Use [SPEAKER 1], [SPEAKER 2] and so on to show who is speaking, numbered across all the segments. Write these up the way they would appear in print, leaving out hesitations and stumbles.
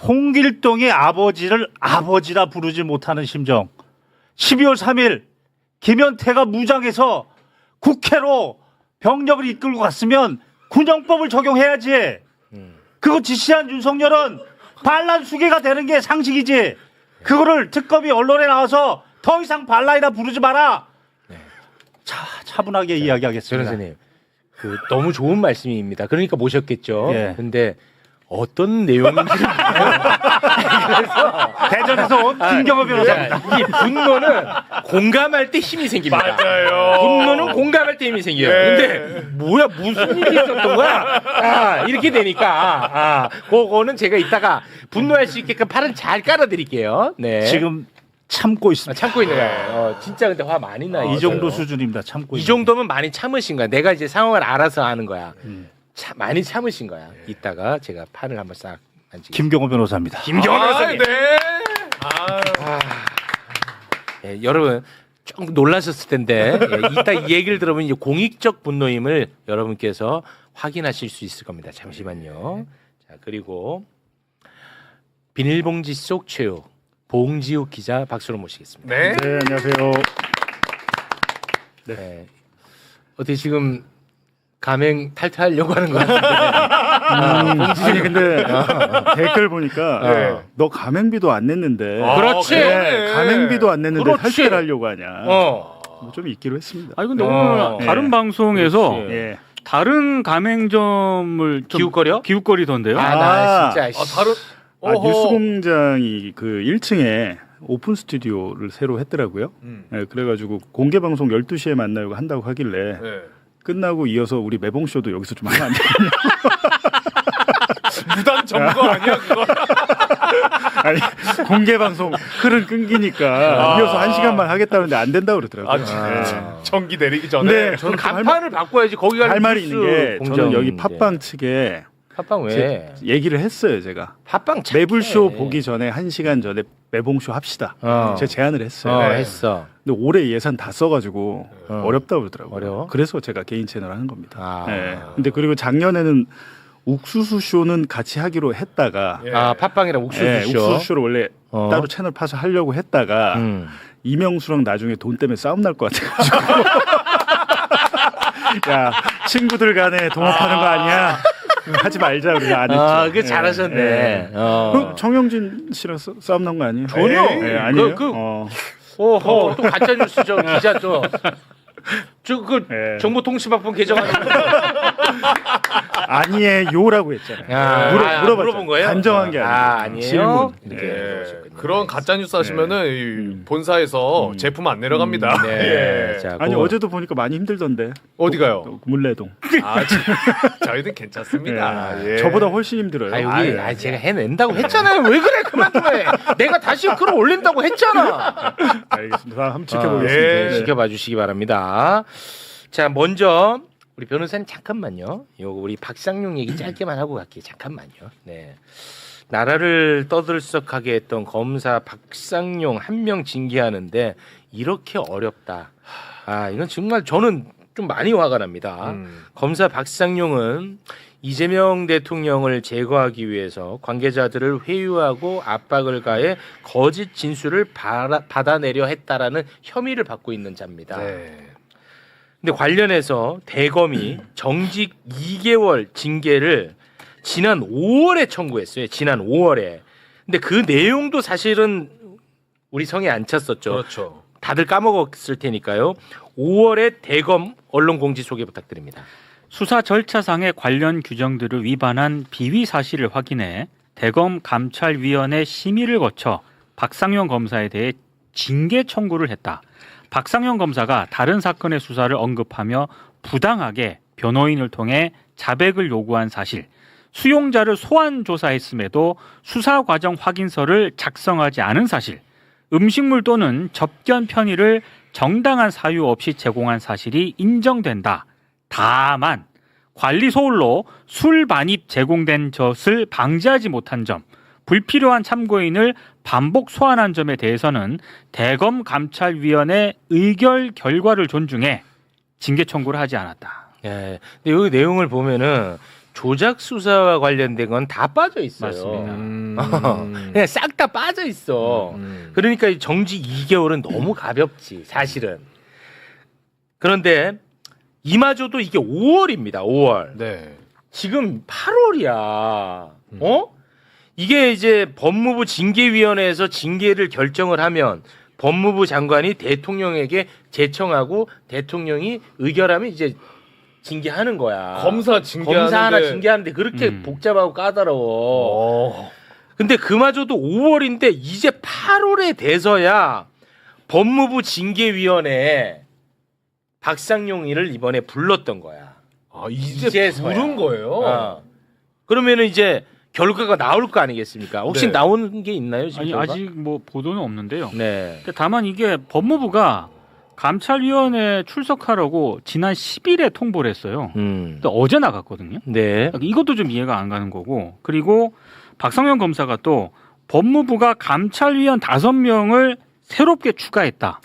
[SPEAKER 1] 홍길동의 아버지를 아버지라 부르지 못하는 심정. 12월 3일 김현태가 무장해서 국회로 병력을 이끌고 갔으면 군정법을 적용해야지. 그거 지시한 윤석열은 반란 수계가 되는 게 상식이지. 그거를 특검이 언론에 나와서 더 이상 반란이라 부르지 마라. 차분하게 이야기하겠습니다.
[SPEAKER 2] 변호사님, 너무 좋은 말씀입니다. 그러니까 모셨겠죠.
[SPEAKER 1] 예.
[SPEAKER 2] 근데 어떤 내용인지를 그래서
[SPEAKER 1] 대전에서 온 김경호 변호사입니다.
[SPEAKER 2] 이 분노는 공감할 때 힘이 생깁니다.
[SPEAKER 3] 맞아요.
[SPEAKER 2] 분노는 공감할 때 힘이 생겨요. 근데 뭐야 무슨 일이 있었던 거야? 이렇게 되니까 그거는 제가 이따가 분노할 수 있게끔 팔은 잘 깔아드릴게요. 네.
[SPEAKER 1] 지금 참고 있습니다.
[SPEAKER 2] 참고 있는 거예요. 진짜 근데 화 많이 나요.
[SPEAKER 1] 이 정도 수준입니다. 참고
[SPEAKER 2] 이
[SPEAKER 1] 있는
[SPEAKER 2] 정도면 많이 참으신 거야. 내가 이제 상황을 알아서 하는 거야. 많이 참으신 거야. 이따가 제가 판을 한번 싹 만지겠습니다.
[SPEAKER 1] 김경호 변호사입니다.
[SPEAKER 2] 김경호 변호사님.
[SPEAKER 3] 네.
[SPEAKER 2] 예, 여러분 좀 놀라셨을 텐데 이따 이 얘기를 들으면 이제 공익적 분노임을 여러분께서 확인하실 수 있을 겁니다. 잠시만요. 자 그리고 비닐봉지 속 최후 봉지욱 기자 박수로 모시겠습니다.
[SPEAKER 3] 네.
[SPEAKER 1] 네, 안녕하세요.
[SPEAKER 2] 네. 어떻게 지금 가맹 탈퇴하려고 하는 거 같은데.
[SPEAKER 4] 아니 근데 댓글 보니까 너 가맹비도 안 냈는데
[SPEAKER 2] 그렇지.
[SPEAKER 4] 가맹비도 안 냈는데
[SPEAKER 2] 그렇지.
[SPEAKER 4] 탈퇴를 하려고 하냐
[SPEAKER 2] 어.
[SPEAKER 4] 뭐좀 있기로 했습니다.
[SPEAKER 5] 아니 근데 오늘 다른 방송에서
[SPEAKER 2] 그렇지.
[SPEAKER 4] 예.
[SPEAKER 5] 다른 가맹점을 좀
[SPEAKER 2] 기웃거려?
[SPEAKER 5] 기웃거리던데요.
[SPEAKER 2] 나 진짜.
[SPEAKER 3] 다른
[SPEAKER 4] 뉴스공장이 그 1층에 오픈 스튜디오를 새로 했더라고요. 예, 그래가지고 공개 방송 12시에 만나려고 한다고 하길래
[SPEAKER 3] 네.
[SPEAKER 4] 끝나고 이어서 우리 매봉쇼도 여기서 좀 하면 안 되냐.
[SPEAKER 3] 무단 점거 아니야 그거?
[SPEAKER 4] 아니 공개 방송 흐름 끊기니까 이어서 1시간만 하겠다는데 안 된다고 그러더라고요.
[SPEAKER 3] 전기 내리기 전에.
[SPEAKER 4] 네,
[SPEAKER 2] 저는
[SPEAKER 4] 저는
[SPEAKER 2] 간판을 바꿔야지. 거기 가는
[SPEAKER 4] 할 말이 있는 게 저는 여기 팟빵 측에
[SPEAKER 2] 팟빵 왜?
[SPEAKER 4] 얘기를 했어요. 제가
[SPEAKER 2] 팟빵 착해.
[SPEAKER 4] 매불쇼 보기 전에 1시간 전에 매봉쇼 합시다. 제가 제안을 했어요.
[SPEAKER 2] 했어.
[SPEAKER 4] 근데 올해 예산 다 써가지고 어렵다고 그러더라고요.
[SPEAKER 2] 어려워?
[SPEAKER 4] 그래서 제가 개인 채널 하는 겁니다.
[SPEAKER 2] 아.
[SPEAKER 4] 네. 근데 그리고 작년에는 옥수수 쇼는 같이 하기로 했다가
[SPEAKER 2] 팟빵이랑 옥수수
[SPEAKER 4] 네,
[SPEAKER 2] 쇼.
[SPEAKER 4] 옥수수 쇼를 원래 따로 채널 파서 하려고 했다가 이명수랑 나중에 돈 때문에 싸움 날 것 같아가지고 야 친구들 간에 동업하는 거 아니야? 하지 말자 우리가 안 했죠.
[SPEAKER 2] 그게 잘하셨네.
[SPEAKER 4] 정영진 씨랑 싸움 난 거 아니에요?
[SPEAKER 2] 전혀.
[SPEAKER 4] 네, 아니에요.
[SPEAKER 2] 또 가짜 뉴스죠 기자 저 정보통신학번 개정하는
[SPEAKER 4] 아니에요라고 했잖아요.
[SPEAKER 2] 물어본 거예요?
[SPEAKER 4] 단정한 게 아니에요.
[SPEAKER 2] 아니에요.
[SPEAKER 4] 질문.
[SPEAKER 3] 그런 가짜 뉴스 하시면은 이 본사에서 제품 안 내려갑니다.
[SPEAKER 2] 네. 자,
[SPEAKER 4] 아니
[SPEAKER 2] 그거.
[SPEAKER 4] 어제도 보니까 많이 힘들던데.
[SPEAKER 3] 어디가요?
[SPEAKER 4] 물레동.
[SPEAKER 3] 저희는 괜찮습니다. 예.
[SPEAKER 4] 저보다 훨씬 힘들어요.
[SPEAKER 2] 여기 제가 해낸다고 했잖아요. 왜 그래 그만해. 내가 다시 글을 올린다고 했잖아.
[SPEAKER 4] 알겠습니다. 한번 지켜보겠습니다.
[SPEAKER 3] 예.
[SPEAKER 4] 네.
[SPEAKER 2] 지켜봐 주시기 바랍니다. 자 먼저 우리 변호사님 잠깐만요. 요거 우리 박상용 얘기 짧게만 하고 갈게요. 잠깐만요. 네. 나라를 떠들썩하게 했던 검사 박상용 한 명 징계하는데 이렇게 어렵다. 이건 정말 저는 좀 많이 화가 납니다. 검사 박상용은 이재명 대통령을 제거하기 위해서 관계자들을 회유하고 압박을 가해 거짓 진술을 받아내려 했다라는 혐의를 받고 있는 자입니다. 근데 관련해서 대검이 정직 2개월 징계를 지난 5월에 청구했어요. 지난 5월에. 근데 그 내용도 사실은 우리 성에 안 찼었죠.
[SPEAKER 3] 그렇죠.
[SPEAKER 2] 다들 까먹었을 테니까요. 5월에 대검 언론 공지 소개 부탁드립니다.
[SPEAKER 5] 수사 절차상의 관련 규정들을 위반한 비위 사실을 확인해 대검 감찰위원회 심의를 거쳐 박상용 검사에 대해 징계 청구를 했다. 박상용 검사가 다른 사건의 수사를 언급하며 부당하게 변호인을 통해 자백을 요구한 사실, 수용자를 소환 조사했음에도 수사 과정 확인서를 작성하지 않은 사실, 음식물 또는 접견 편의를 정당한 사유 없이 제공한 사실이 인정된다. 다만 관리 소홀로 술 반입 제공된 것을 방지하지 못한 점, 불필요한 참고인을 반복 소환한 점에 대해서는 대검 감찰위원회 의결 결과를 존중해 징계 청구를 하지 않았다.
[SPEAKER 2] 예. 근데 여기 내용을 보면은 조작 수사와 관련된 건 다 빠져 있어요.
[SPEAKER 5] 맞습니다.
[SPEAKER 2] 그냥 싹 다 빠져 있어. 그러니까 이 정직 2개월은 너무 가볍지 사실은. 그런데 이마저도 이게 5월입니다. 5월.
[SPEAKER 3] 네.
[SPEAKER 2] 지금 8월이야. 어? 이게 이제 법무부 징계위원회에서 징계를 결정을 하면 법무부 장관이 대통령에게 제청하고 대통령이 의결하면 이제 징계하는 거야.
[SPEAKER 3] 검사 징계하는데
[SPEAKER 2] 검사 하나 징계하는데 그렇게 복잡하고 까다로워. 근데 그마저도 5월인데 이제 8월에 돼서야 법무부 징계위원회에 박상용이를 이번에 불렀던 거야.
[SPEAKER 3] 아, 이제
[SPEAKER 2] 이제서야.
[SPEAKER 3] 부른 거예요.
[SPEAKER 2] 어. 그러면은 이제 결과가 나올 거 아니겠습니까? 혹시
[SPEAKER 3] 네.
[SPEAKER 2] 나오는 게 있나요? 지금
[SPEAKER 5] 아니
[SPEAKER 2] 결과?
[SPEAKER 5] 아직 뭐 보도는 없는데요.
[SPEAKER 2] 네.
[SPEAKER 5] 다만 이게 법무부가 감찰위원회 출석하라고 지난 10일에 통보를 했어요. 근데 어제 나갔거든요.
[SPEAKER 2] 네.
[SPEAKER 5] 이것도 좀 이해가 안 가는 거고, 그리고 박성현 검사가 또 법무부가 감찰위원 5명을 새롭게 추가했다.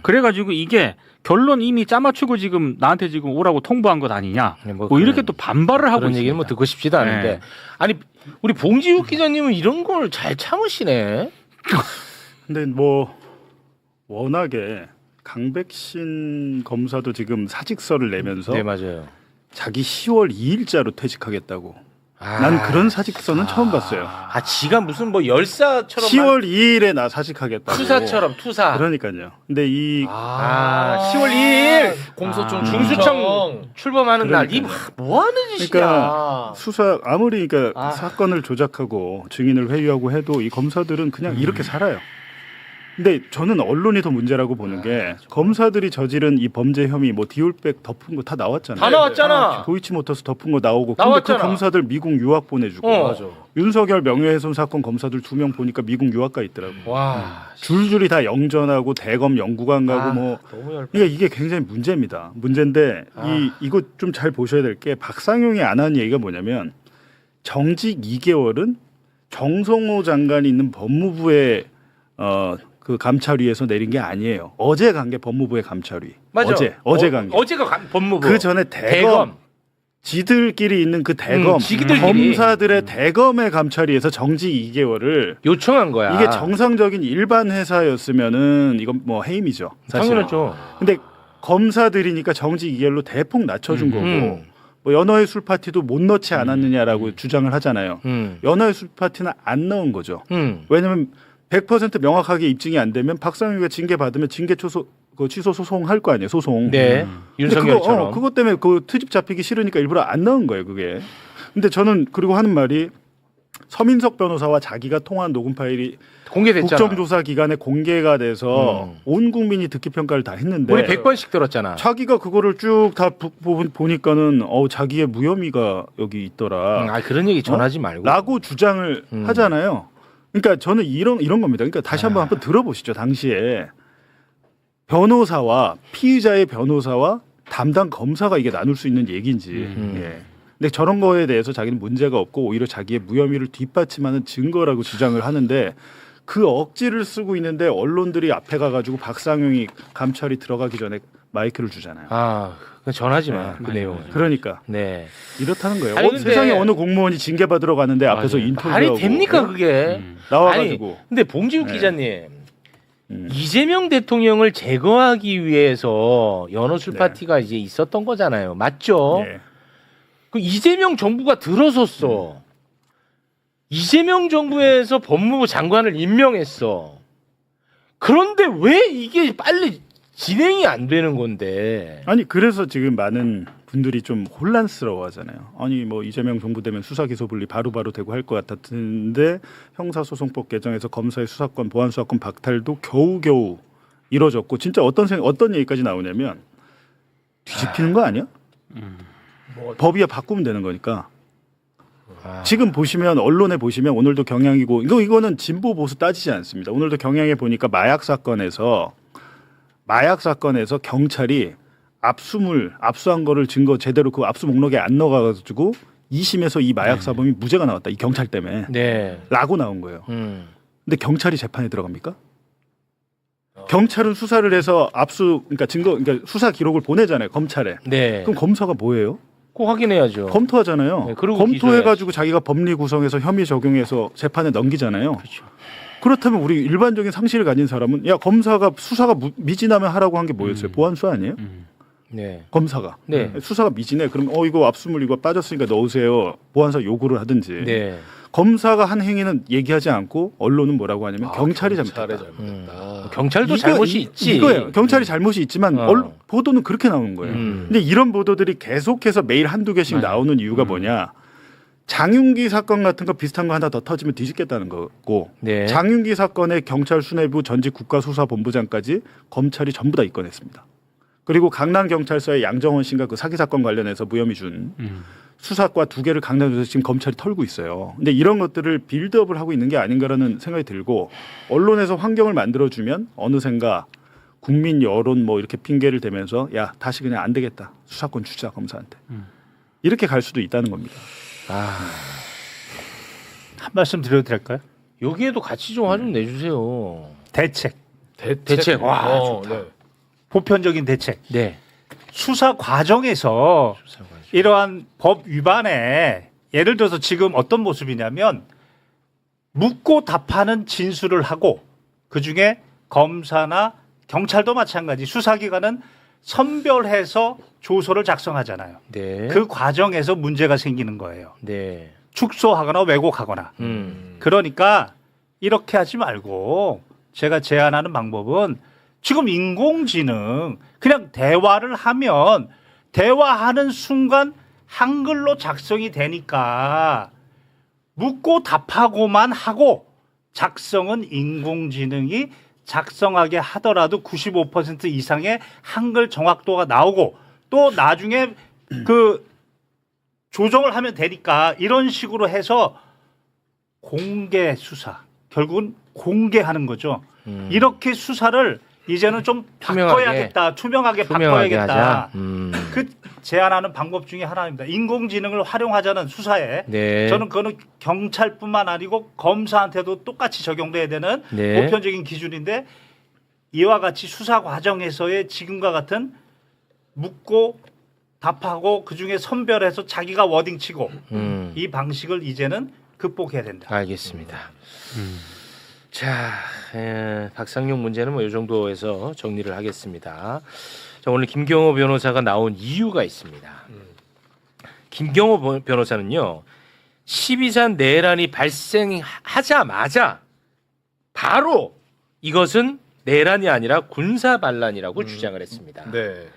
[SPEAKER 5] 그래가지고 이게 결론 이미 짜맞추고 지금 나한테 지금 오라고 통보한 것 아니냐.
[SPEAKER 2] 네,
[SPEAKER 5] 뭐 이렇게 또 반발을 하고
[SPEAKER 2] 그런
[SPEAKER 5] 있습니다.
[SPEAKER 2] 얘기는 뭐 듣고 싶지도 않은데.
[SPEAKER 5] 네.
[SPEAKER 2] 아니 우리 봉지욱 기자님은 이런 걸 잘 참으시네.
[SPEAKER 4] 근데 뭐 워낙에 강백신 검사도 지금 사직서를 내면서
[SPEAKER 2] 네 맞아요.
[SPEAKER 4] 자기 10월 2일자로 퇴직하겠다고.
[SPEAKER 2] 아.
[SPEAKER 4] 난 그런 사직서는 처음 봤어요.
[SPEAKER 2] 아 지가 무슨 뭐 열사처럼
[SPEAKER 4] 10월 2일에 나 사직하겠다고.
[SPEAKER 2] 투사처럼 투사.
[SPEAKER 4] 그러니까요. 근데 이
[SPEAKER 2] 10월 2일
[SPEAKER 3] 공소청
[SPEAKER 2] 중수청 출범하는 날. 이 뭐 하는 짓이야.
[SPEAKER 4] 그러니까 수사 아무리 그러니까
[SPEAKER 2] 아.
[SPEAKER 4] 사건을 조작하고 증인을 회유하고 해도 이 검사들은 그냥 이렇게 살아요. 근데 저는 언론이 더 문제라고 보는 게 검사들이 저지른 이 범죄 혐의 뭐 디올백 덮은 거 다 나왔잖아요.
[SPEAKER 2] 다 나왔잖아.
[SPEAKER 4] 도이치모터스 덮은 거 나오고 근데
[SPEAKER 2] 나왔잖아.
[SPEAKER 4] 그 검사들 미국 유학 보내주고
[SPEAKER 2] 맞아.
[SPEAKER 4] 윤석열 명예훼손 사건 검사들 2명 보니까 미국 유학 가 있더라고.
[SPEAKER 2] 와.
[SPEAKER 4] 줄줄이 다 영전하고 대검 연구관 가고
[SPEAKER 2] 아,
[SPEAKER 4] 뭐
[SPEAKER 2] 너무 열.
[SPEAKER 4] 그러니까 이게 굉장히 문제입니다. 문제인데 이거 좀 잘 보셔야 될 게 박상용이 안 하는 얘기가 뭐냐면 정직 2개월은 정성호 장관이 있는 법무부의 그 감찰위에서 내린 게 아니에요. 어제 간 게 법무부의 감찰위.
[SPEAKER 2] 맞아.
[SPEAKER 4] 어제 간 게.
[SPEAKER 2] 어제가 법무부.
[SPEAKER 4] 그 전에 대검. 지들끼리 있는 그 대검
[SPEAKER 2] 지들끼리.
[SPEAKER 4] 검사들의 대검의 감찰위에서 정직 2개월을
[SPEAKER 2] 요청한 거야.
[SPEAKER 4] 이게 정상적인 일반 회사였으면은 이건 뭐 해임이죠. 사실은.
[SPEAKER 2] 당연하죠.
[SPEAKER 4] 근데 검사들이니까 정직 2개월로 대폭 낮춰준 거고 뭐 연어의 술 파티도 못 넣지 않았느냐라고 주장을 하잖아요. 연어의 술 파티는 안 넣은 거죠. 왜냐하면 100% 명확하게 입증이 안 되면 박상용이가 징계 받으면 징계 취소 소송할 거 아니에요. 소송.
[SPEAKER 2] 네.
[SPEAKER 4] 근데
[SPEAKER 2] 윤석열처럼.
[SPEAKER 4] 그것 때문에 그 트집 잡히기 싫으니까 일부러 안 넣은 거예요. 그게. 근데 저는 그리고 하는 말이 서민석 변호사와 자기가 통화한 녹음 파일이
[SPEAKER 2] 공개됐잖아.
[SPEAKER 4] 국정조사 기간에 공개가 돼서 온 국민이 듣기 평가를 다 했는데
[SPEAKER 2] 우리 100번씩 들었잖아.
[SPEAKER 4] 자기가 그거를 쭉 다 보니까는 자기의 무혐의가 여기 있더라.
[SPEAKER 2] 아 그런 얘기 전하지 말고.
[SPEAKER 4] 라고 주장을 하잖아요. 그러니까 저는 이런 겁니다. 그러니까 다시 한번 들어보시죠. 당시에 변호사와 피의자의 변호사와 담당 검사가 이게 나눌 수 있는 얘기인지. 예. 근데 저런 거에 대해서 자기는 문제가 없고 오히려 자기의 무혐의를 뒷받침하는 증거라고 주장을 하는데 그 억지를 쓰고 있는데 언론들이 앞에 가가지고 박상용이 감찰이 들어가기 전에 마이크를 주잖아요.
[SPEAKER 2] 아, 그건 전하지 마. 그
[SPEAKER 5] 네.
[SPEAKER 2] 내용.
[SPEAKER 4] 그러니까
[SPEAKER 2] 네.
[SPEAKER 4] 이렇다는 거예요.
[SPEAKER 2] 아니, 근데-
[SPEAKER 4] 세상에 어느 공무원이 징계 받으러 가는데 앞에서
[SPEAKER 5] 맞아요.
[SPEAKER 4] 인터뷰하고
[SPEAKER 2] 말이 됩니까 그게?
[SPEAKER 4] 나와가지고
[SPEAKER 2] 아니, 근데 봉지욱
[SPEAKER 4] 네.
[SPEAKER 2] 기자님, 이재명 대통령을 제거하기 위해서 연어술
[SPEAKER 4] 네.
[SPEAKER 2] 파티가 이제 있었던 거잖아요. 맞죠?
[SPEAKER 4] 예.
[SPEAKER 2] 그 이재명 정부가 들어섰어. 이재명 정부에서 법무부 장관을 임명했어. 그런데 왜 이게 빨리 진행이 안 되는 건데?
[SPEAKER 4] 아니 그래서 지금 많은 분들이 좀 혼란스러워하잖아요. 아니 뭐 이재명 정부 되면 수사 기소 분리 바로바로 되고 할 것 같았는데 형사소송법 개정에서 검사의 수사권 보안 수사권 박탈도 겨우겨우 이뤄졌고 진짜 어떤 얘기까지 나오냐면 뒤집히는 거 아니야? 법이야 바꾸면 되는 거니까. 지금 보시면 언론에 보시면 오늘도 경향이고 이거는 진보 보수 따지지 않습니다. 오늘도 경향에 보니까 마약 사건에서 경찰이 압수한 거를 증거 제대로 그 압수 목록에 안 넣어가지고 2심에서 이 마약 사범이 무죄가 나왔다. 이 경찰 때문에.
[SPEAKER 2] 네.
[SPEAKER 4] 라고 나온 거예요. 근데 경찰이 재판에 들어갑니까? 경찰은 수사를 해서 그러니까 수사 기록을 보내잖아요. 검찰에.
[SPEAKER 2] 네.
[SPEAKER 4] 그럼 검사가 뭐예요?
[SPEAKER 2] 꼭 확인해야죠.
[SPEAKER 4] 검토하잖아요.
[SPEAKER 2] 네, 그리고
[SPEAKER 4] 검토해가지고 자기가 법리 구성해서 혐의 적용해서 재판에 넘기잖아요.
[SPEAKER 5] 그렇죠.
[SPEAKER 4] 그렇다면 우리 일반적인 상식을 가진 사람은 야 검사가 수사가 미진하면 하라고 한 게 뭐였어요? 보안 수사 아니에요?
[SPEAKER 2] 네.
[SPEAKER 4] 검사가
[SPEAKER 2] 네.
[SPEAKER 4] 수사가 미진해. 그럼 이거 압수물 이거 빠졌으니까 넣으세요. 보안사 요구를 하든지.
[SPEAKER 2] 네.
[SPEAKER 4] 검사가 한 행위는 얘기하지 않고 언론은 뭐라고 하냐면 경찰이 잘못했다.
[SPEAKER 2] 경찰도 잘못이 있지.
[SPEAKER 4] 이거예요. 경찰이 잘못이 있지만
[SPEAKER 2] 어.
[SPEAKER 4] 보도는 그렇게 나오는 거예요. 근데 이런 보도들이 계속해서 매일 한두 개씩
[SPEAKER 2] 맞아요.
[SPEAKER 4] 나오는 이유가 뭐냐? 장윤기 사건 같은 거 비슷한 거 하나 더 터지면 뒤집겠다는 거고
[SPEAKER 2] 네.
[SPEAKER 4] 장윤기 사건의 경찰 수뇌부 전직 국가수사본부장까지 검찰이 전부 다 입건했습니다. 그리고 강남경찰서의 양정원 씨가 그 사기 사건 관련해서 무혐의 준 수사과 2개를 강남에서 지금 검찰이 털고 있어요. 근데 이런 것들을 빌드업을 하고 있는 게 아닌가라는 생각이 들고 언론에서 환경을 만들어주면 어느샌가 국민 여론 뭐 이렇게 핑계를 대면서 야 다시 그냥 안 되겠다 수사권 주자 검사한테 이렇게 갈 수도 있다는 겁니다.
[SPEAKER 1] 한 말씀 드려도 될까요?
[SPEAKER 2] 여기에도 같이 좀 화 좀 내주세요.
[SPEAKER 1] 대책,
[SPEAKER 2] 대책. 와, 좋다.
[SPEAKER 3] 네.
[SPEAKER 1] 보편적인 대책.
[SPEAKER 2] 네.
[SPEAKER 1] 수사 과정에서 이러한 법 위반에 예를 들어서 지금 어떤 모습이냐면 묻고 답하는 진술을 하고 그중에 검사나 경찰도 마찬가지 수사기관은 선별해서 조서를 작성하잖아요.
[SPEAKER 2] 네.
[SPEAKER 1] 그 과정에서 문제가 생기는 거예요.
[SPEAKER 2] 네.
[SPEAKER 1] 축소하거나 왜곡하거나. 그러니까 이렇게 하지 말고 제가 제안하는 방법은 지금 인공지능 그냥 대화를 하면 대화하는 순간 한글로 작성이 되니까 묻고 답하고만 하고 작성은 인공지능이 작성하게 하더라도 95% 이상의 한글 정확도가 나오고 또 나중에 그 조정을 하면 되니까 이런 식으로 해서 공개 수사 결국은 공개하는 거죠. 이렇게 수사를 이제는 좀 바꿔야겠다. 투명하게 바꿔야겠다.
[SPEAKER 2] 하자.
[SPEAKER 1] 그 제안하는 방법 중에 하나입니다. 인공지능을 활용하자는 수사에
[SPEAKER 2] 네.
[SPEAKER 1] 저는 그거는 경찰뿐만 아니고 검사한테도 똑같이 적용돼야 되는
[SPEAKER 2] 네.
[SPEAKER 1] 보편적인 기준인데 이와 같이 수사 과정에서의 지금과 같은 묻고 답하고 그중에 선별해서 자기가 워딩 치고 이 방식을 이제는 극복해야 된다.
[SPEAKER 2] 알겠습니다. 자, 박상용 문제는 뭐 이 정도에서 정리를 하겠습니다. 자, 오늘 김경호 변호사가 나온 이유가 있습니다. 김경호 변호사는요, 12산 내란이 발생하자마자 바로 이것은 내란이 아니라 군사 반란이라고 주장을 했습니다.
[SPEAKER 3] 네.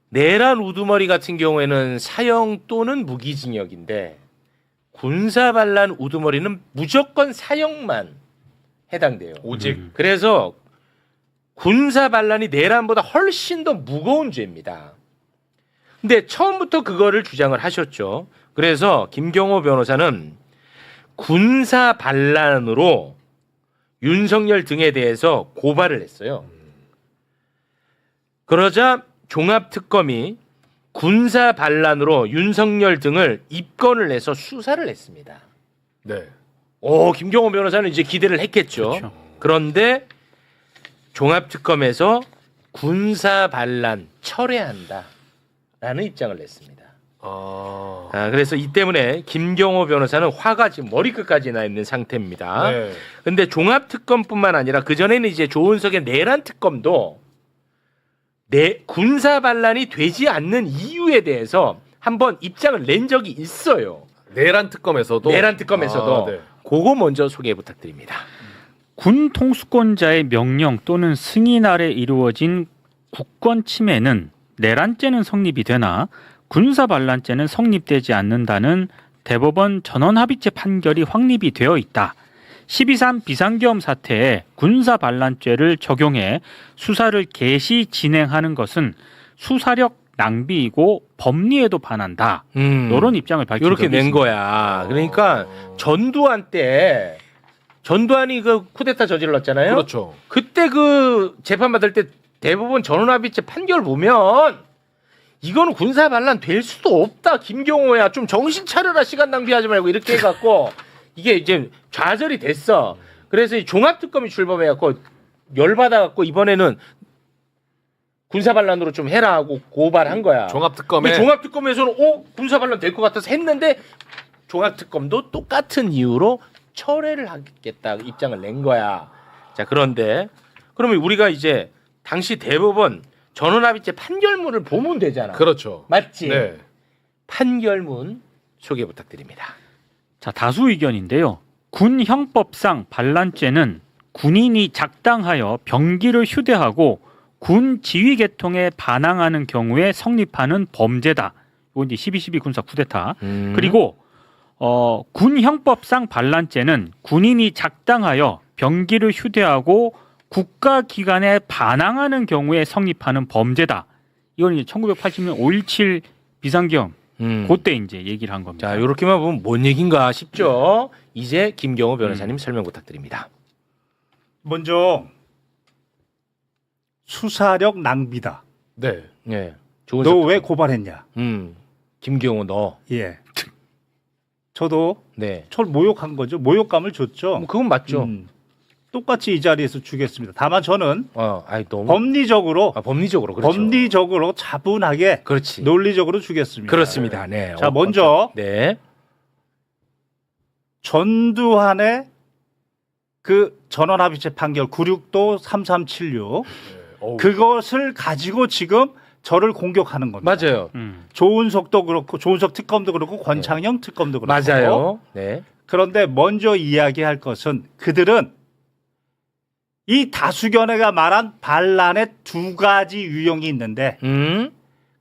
[SPEAKER 2] 내란 우두머리 같은 경우에는 사형 또는 무기징역인데 군사 반란 우두머리는 무조건 사형만 해당돼요.
[SPEAKER 3] 오직
[SPEAKER 2] 그래서 군사 반란이 내란보다 훨씬 더 무거운 죄입니다. 근데 처음부터 그거를 주장을 하셨죠. 그래서 김경호 변호사는 군사 반란으로 윤석열 등에 대해서 고발을 했어요. 그러자 종합특검이 군사 반란으로 윤석열 등을 입건을 해서 수사를 했습니다.
[SPEAKER 3] 네.
[SPEAKER 2] 김경호 변호사는 이제 기대를 했겠죠.
[SPEAKER 5] 그렇죠.
[SPEAKER 2] 그런데 종합특검에서 군사 반란 철회한다라는 입장을 냈습니다. 그래서 이 때문에 김경호 변호사는 화가 지금 머리끝까지 나 있는 상태입니다.
[SPEAKER 3] 네.
[SPEAKER 2] 근데 종합특검뿐만 아니라 그전에는 이제 조은석의 내란 특검도 군사 반란이 되지 않는 이유에 대해서 한번 입장을 낸 적이 있어요.
[SPEAKER 3] 내란 특검에서도
[SPEAKER 2] 네. 그거 먼저 소개 부탁드립니다.
[SPEAKER 5] 군 통수권자의 명령 또는 승인 아래 이루어진 국권 침해는 내란죄는 성립이 되나 군사반란죄는 성립되지 않는다는 대법원 전원합의체 판결이 확립이 되어 있다. 12.3 비상계엄 사태에 군사반란죄를 적용해 수사를 개시 진행하는 것은 수사력 낭비이고 법리에도 반한다. 이런 입장을 밝힌
[SPEAKER 2] 이렇게
[SPEAKER 5] 적이
[SPEAKER 2] 낸
[SPEAKER 5] 있습니다.
[SPEAKER 2] 거야. 그러니까 전두환 때 전두환이 그 쿠데타 저질렀잖아요.
[SPEAKER 3] 그렇죠.
[SPEAKER 2] 그때 그 재판 받을 때 대법원 전원합의체 판결 보면 이거는 군사 반란 될 수도 없다. 김경호야 좀 정신 차려라. 시간 낭비하지 말고 이렇게 해갖고 이게 이제 좌절이 됐어. 그래서 이 종합특검이 출범해갖고 열받아갖고 이번에는 군사 반란으로 좀 해라 하고 고발한 거야.
[SPEAKER 3] 종합특검에
[SPEAKER 2] 종합특검에서는 군사 반란 될 것 같아서 했는데 종합특검도 똑같은 이유로 철회를 하겠다 입장을 낸 거야. 자, 그런데 그러면 우리가 이제 당시 대법원 전원합의체 판결문을 보면 되잖아.
[SPEAKER 3] 그렇죠.
[SPEAKER 2] 맞지?
[SPEAKER 3] 네.
[SPEAKER 2] 판결문 소개 부탁드립니다.
[SPEAKER 5] 자, 다수 의견인데요. 군 형법상 반란죄는 군인이 작당하여 병기를 휴대하고 군 지휘 계통에 반항하는 경우에 성립하는 범죄다. 이건 이제 12.12 군사 쿠데타. 그리고 군 형법상 반란죄는 군인이 작당하여 병기를 휴대하고 국가기관에 반항하는 경우에 성립하는 범죄다. 이건 이제 1980년 5.17 비상경 그때 이제 얘기를 한 겁니다.
[SPEAKER 2] 자, 이렇게만 보면 뭔 얘기인가 싶죠. 이제 김경호 변호사님 설명 부탁드립니다.
[SPEAKER 1] 먼저 수사력 낭비다.
[SPEAKER 3] 네.
[SPEAKER 2] 네.
[SPEAKER 1] 너 왜 고발했냐?
[SPEAKER 2] 김경호 너.
[SPEAKER 1] 예. 저도
[SPEAKER 2] 네.
[SPEAKER 1] 저를 모욕한 거죠. 모욕감을 줬죠.
[SPEAKER 2] 뭐 그건 맞죠.
[SPEAKER 1] 똑같이 이 자리에서 주겠습니다. 다만 저는
[SPEAKER 2] 너무
[SPEAKER 1] 법리적으로
[SPEAKER 2] 법리적으로 그렇죠.
[SPEAKER 1] 법리적으로 차분하게
[SPEAKER 2] 그렇지.
[SPEAKER 1] 논리적으로 주겠습니다.
[SPEAKER 2] 그렇습니다. 네.
[SPEAKER 1] 자, 먼저
[SPEAKER 2] 네.
[SPEAKER 1] 전두환의 그 전원합의체 판결 96도 3376 그것을 가지고 지금 저를 공격하는 겁니다.
[SPEAKER 2] 맞아요.
[SPEAKER 1] 조은석도 그렇고 조은석 특검도 그렇고 권창영 특검도 그렇고
[SPEAKER 2] 맞아요. 네.
[SPEAKER 1] 그런데 먼저 이야기할 것은 그들은 이 다수견해가 말한 반란의 두 가지 유형이 있는데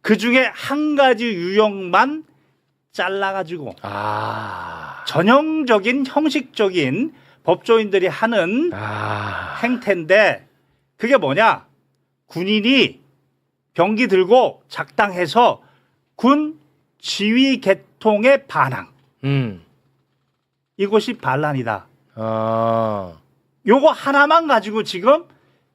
[SPEAKER 1] 그 중에 한 가지 유형만 잘라가지고 전형적인 형식적인 법조인들이 하는 행태인데 그게 뭐냐? 군인이 병기 들고 작당해서 군 지휘 계통의 반항. 이것이 반란이다. 요거 하나만 가지고 지금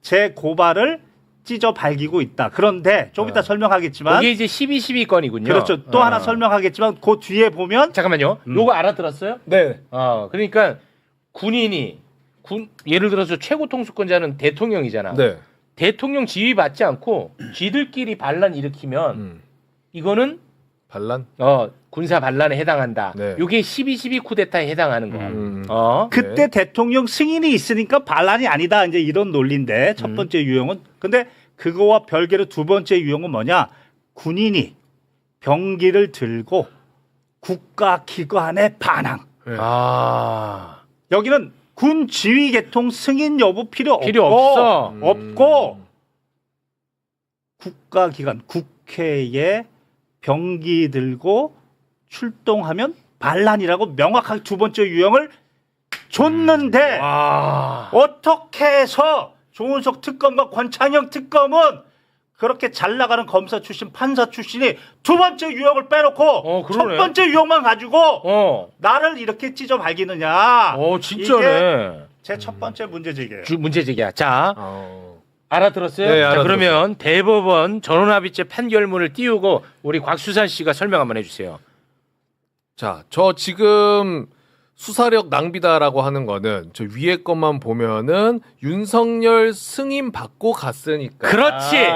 [SPEAKER 1] 제 고발을 찢어 발기고 있다. 그런데 좀 이따 설명하겠지만
[SPEAKER 2] 이게 이제 12.12 건이군요.
[SPEAKER 1] 그렇죠. 또 하나 설명하겠지만 그 뒤에 보면
[SPEAKER 2] 잠깐만요. 요거 알아들었어요?
[SPEAKER 3] 네.
[SPEAKER 2] 그러니까 군인이 예를 들어서 최고 통수권자는 대통령이잖아.
[SPEAKER 3] 네.
[SPEAKER 2] 대통령 지휘 받지 않고 쥐들끼리 반란 일으키면 이거는
[SPEAKER 3] 반란?
[SPEAKER 2] 군사 반란에 해당한다.
[SPEAKER 3] 네.
[SPEAKER 2] 요게 12.12 쿠데타에 해당하는 거야.
[SPEAKER 1] 그때 대통령 승인이 있으니까 반란이 아니다. 이제 이런 논리인데 첫 번째 유형은 근데 그거와 별개로 두 번째 유형은 뭐냐? 군인이 병기를 들고 국가기관에 반항.
[SPEAKER 3] 네.
[SPEAKER 1] 여기는 군 지휘 계통 승인 여부 필요
[SPEAKER 2] 없어.
[SPEAKER 1] 없고 국가기관 국회에 병기 들고 출동하면 반란이라고 명확하게 두 번째 유형을 줬는데 어떻게 해서 조은석 특검과 권창영 특검은 그렇게 잘 나가는 검사 출신 판사 출신이 두 번째 유형을 빼놓고 첫 번째 유형만 가지고 나를 이렇게 찢어 발기느냐.
[SPEAKER 2] 진짜네.
[SPEAKER 1] 제 첫 번째 문제 제기예요.
[SPEAKER 2] 문제 제기야. 자, 알아들었어요?
[SPEAKER 3] 네,
[SPEAKER 2] 자,
[SPEAKER 3] 알아들었어요.
[SPEAKER 2] 그러면 대법원 전원합의체 판결문을 띄우고 우리 곽수산 씨가 설명 한번 해주세요.
[SPEAKER 3] 자, 저 지금 수사력 낭비다라고 하는 거는 저 위에 것만 보면은 윤석열 승인 받고 갔으니까.
[SPEAKER 2] 그렇지.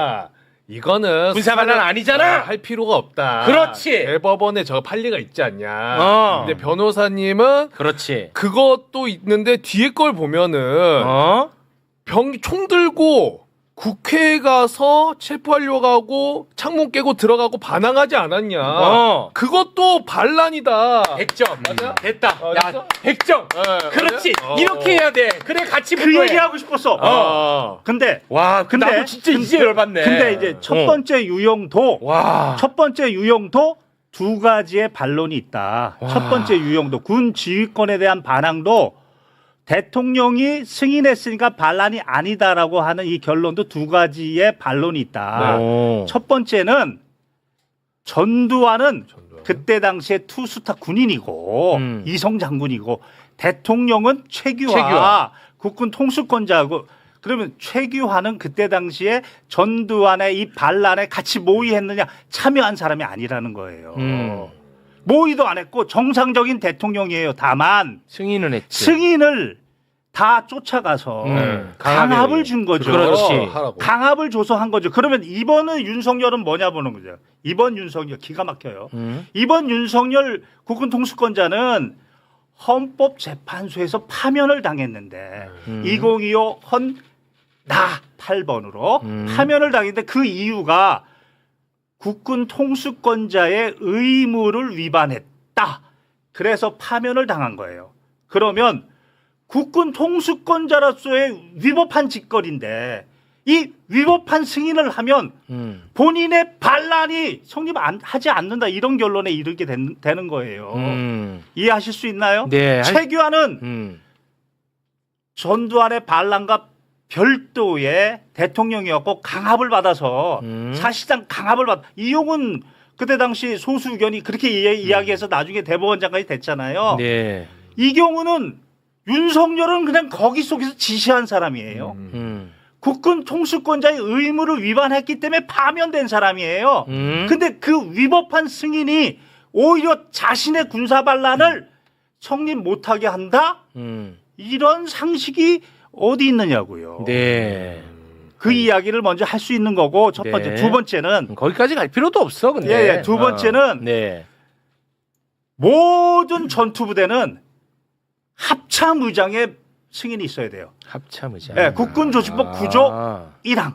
[SPEAKER 3] 이거는
[SPEAKER 2] 군사 반란 아니잖아.
[SPEAKER 3] 할 필요가 없다.
[SPEAKER 2] 그렇지.
[SPEAKER 3] 대법원에 저 판례가 있지 않냐. 근데 변호사님은
[SPEAKER 2] 그렇지.
[SPEAKER 3] 그것도 있는데 뒤에 걸 보면은 총 들고 국회에 가서 체포하려고 하고 창문 깨고 들어가고 반항하지 않았냐. 그것도 반란이다.
[SPEAKER 2] 100점.
[SPEAKER 3] 맞아?
[SPEAKER 2] 됐다.
[SPEAKER 3] 야,
[SPEAKER 2] 야, 100점.
[SPEAKER 3] 네,
[SPEAKER 2] 그렇지.
[SPEAKER 3] 맞아요?
[SPEAKER 2] 이렇게 해야 돼. 그래 같이
[SPEAKER 1] 그
[SPEAKER 2] 분노해.
[SPEAKER 1] 얘기하고 싶었어. 근데
[SPEAKER 2] 근데 나도 진짜 이제 열받네.
[SPEAKER 1] 근데 이제 첫 번째 유형도
[SPEAKER 2] 와.
[SPEAKER 1] 첫 번째 유형도 두 가지의 반론이 있다. 첫 번째 유형도 군 지휘권에 대한 반항도 대통령이 승인했으니까 반란이 아니다라고 하는 이 결론도 두 가지의 반론이 있다. 첫 번째는 전두환은 그때 당시에 투스타 군인이고 이성 장군이고 대통령은 최규하. 국군 통수권자고 그러면 최규하는 그때 당시에 전두환의 이 반란에 같이 모의했느냐 참여한 사람이 아니라는 거예요. 모의도 안 했고 정상적인 대통령이에요. 다만
[SPEAKER 2] 승인은 했지.
[SPEAKER 1] 승인을 다 쫓아가서
[SPEAKER 2] 강압을
[SPEAKER 1] 강압을 준 거죠.
[SPEAKER 2] 그렇지.
[SPEAKER 3] 하라고.
[SPEAKER 1] 강압을 줘서 한 거죠. 그러면 이번은 윤석열은 뭐냐 보는 거죠. 이번 윤석열 기가 막혀요. 이번 윤석열 국군 통수권자는 헌법재판소에서 파면을 당했는데 2025 헌나 8번으로 파면을 당했는데 그 이유가 국군 통수권자의 의무를 위반했다. 그래서 파면을 당한 거예요. 그러면 국군 통수권자로서의 위법한 짓거리인데 이 위법한 승인을 하면 본인의 반란이 성립하지 않는다 이런 결론에 이르게 되는 거예요. 이해하실 수 있나요?
[SPEAKER 2] 네.
[SPEAKER 1] 최규하는 전두환의 반란과 별도의 대통령이었고 강압을 받아서 사실상 강압을 받. 이용은 그때 당시 소수 의견이 그렇게 이야기해서 나중에 대법원 장관이 됐잖아요.
[SPEAKER 2] 네.
[SPEAKER 1] 이 경우는 윤석열은 그냥 거기 속에서 지시한 사람이에요. 국군 통수권자의 의무를 위반했기 때문에 파면된 사람이에요. 근데 그 위법한 승인이 오히려 자신의 군사 반란을 성립 못하게 한다? 이런 상식이 어디 있느냐고요.
[SPEAKER 2] 네.
[SPEAKER 1] 그 이야기를 먼저 할 수 있는 거고 첫 번째.
[SPEAKER 2] 네.
[SPEAKER 1] 두 번째는
[SPEAKER 2] 거기까지 갈 필요도 없어. 근데.
[SPEAKER 1] 예, 두 번째는
[SPEAKER 2] 네.
[SPEAKER 1] 모든 전투부대는 합참의장의 승인이 있어야 돼요.
[SPEAKER 2] 합참의장.
[SPEAKER 1] 예, 국군조직법 9조 1항.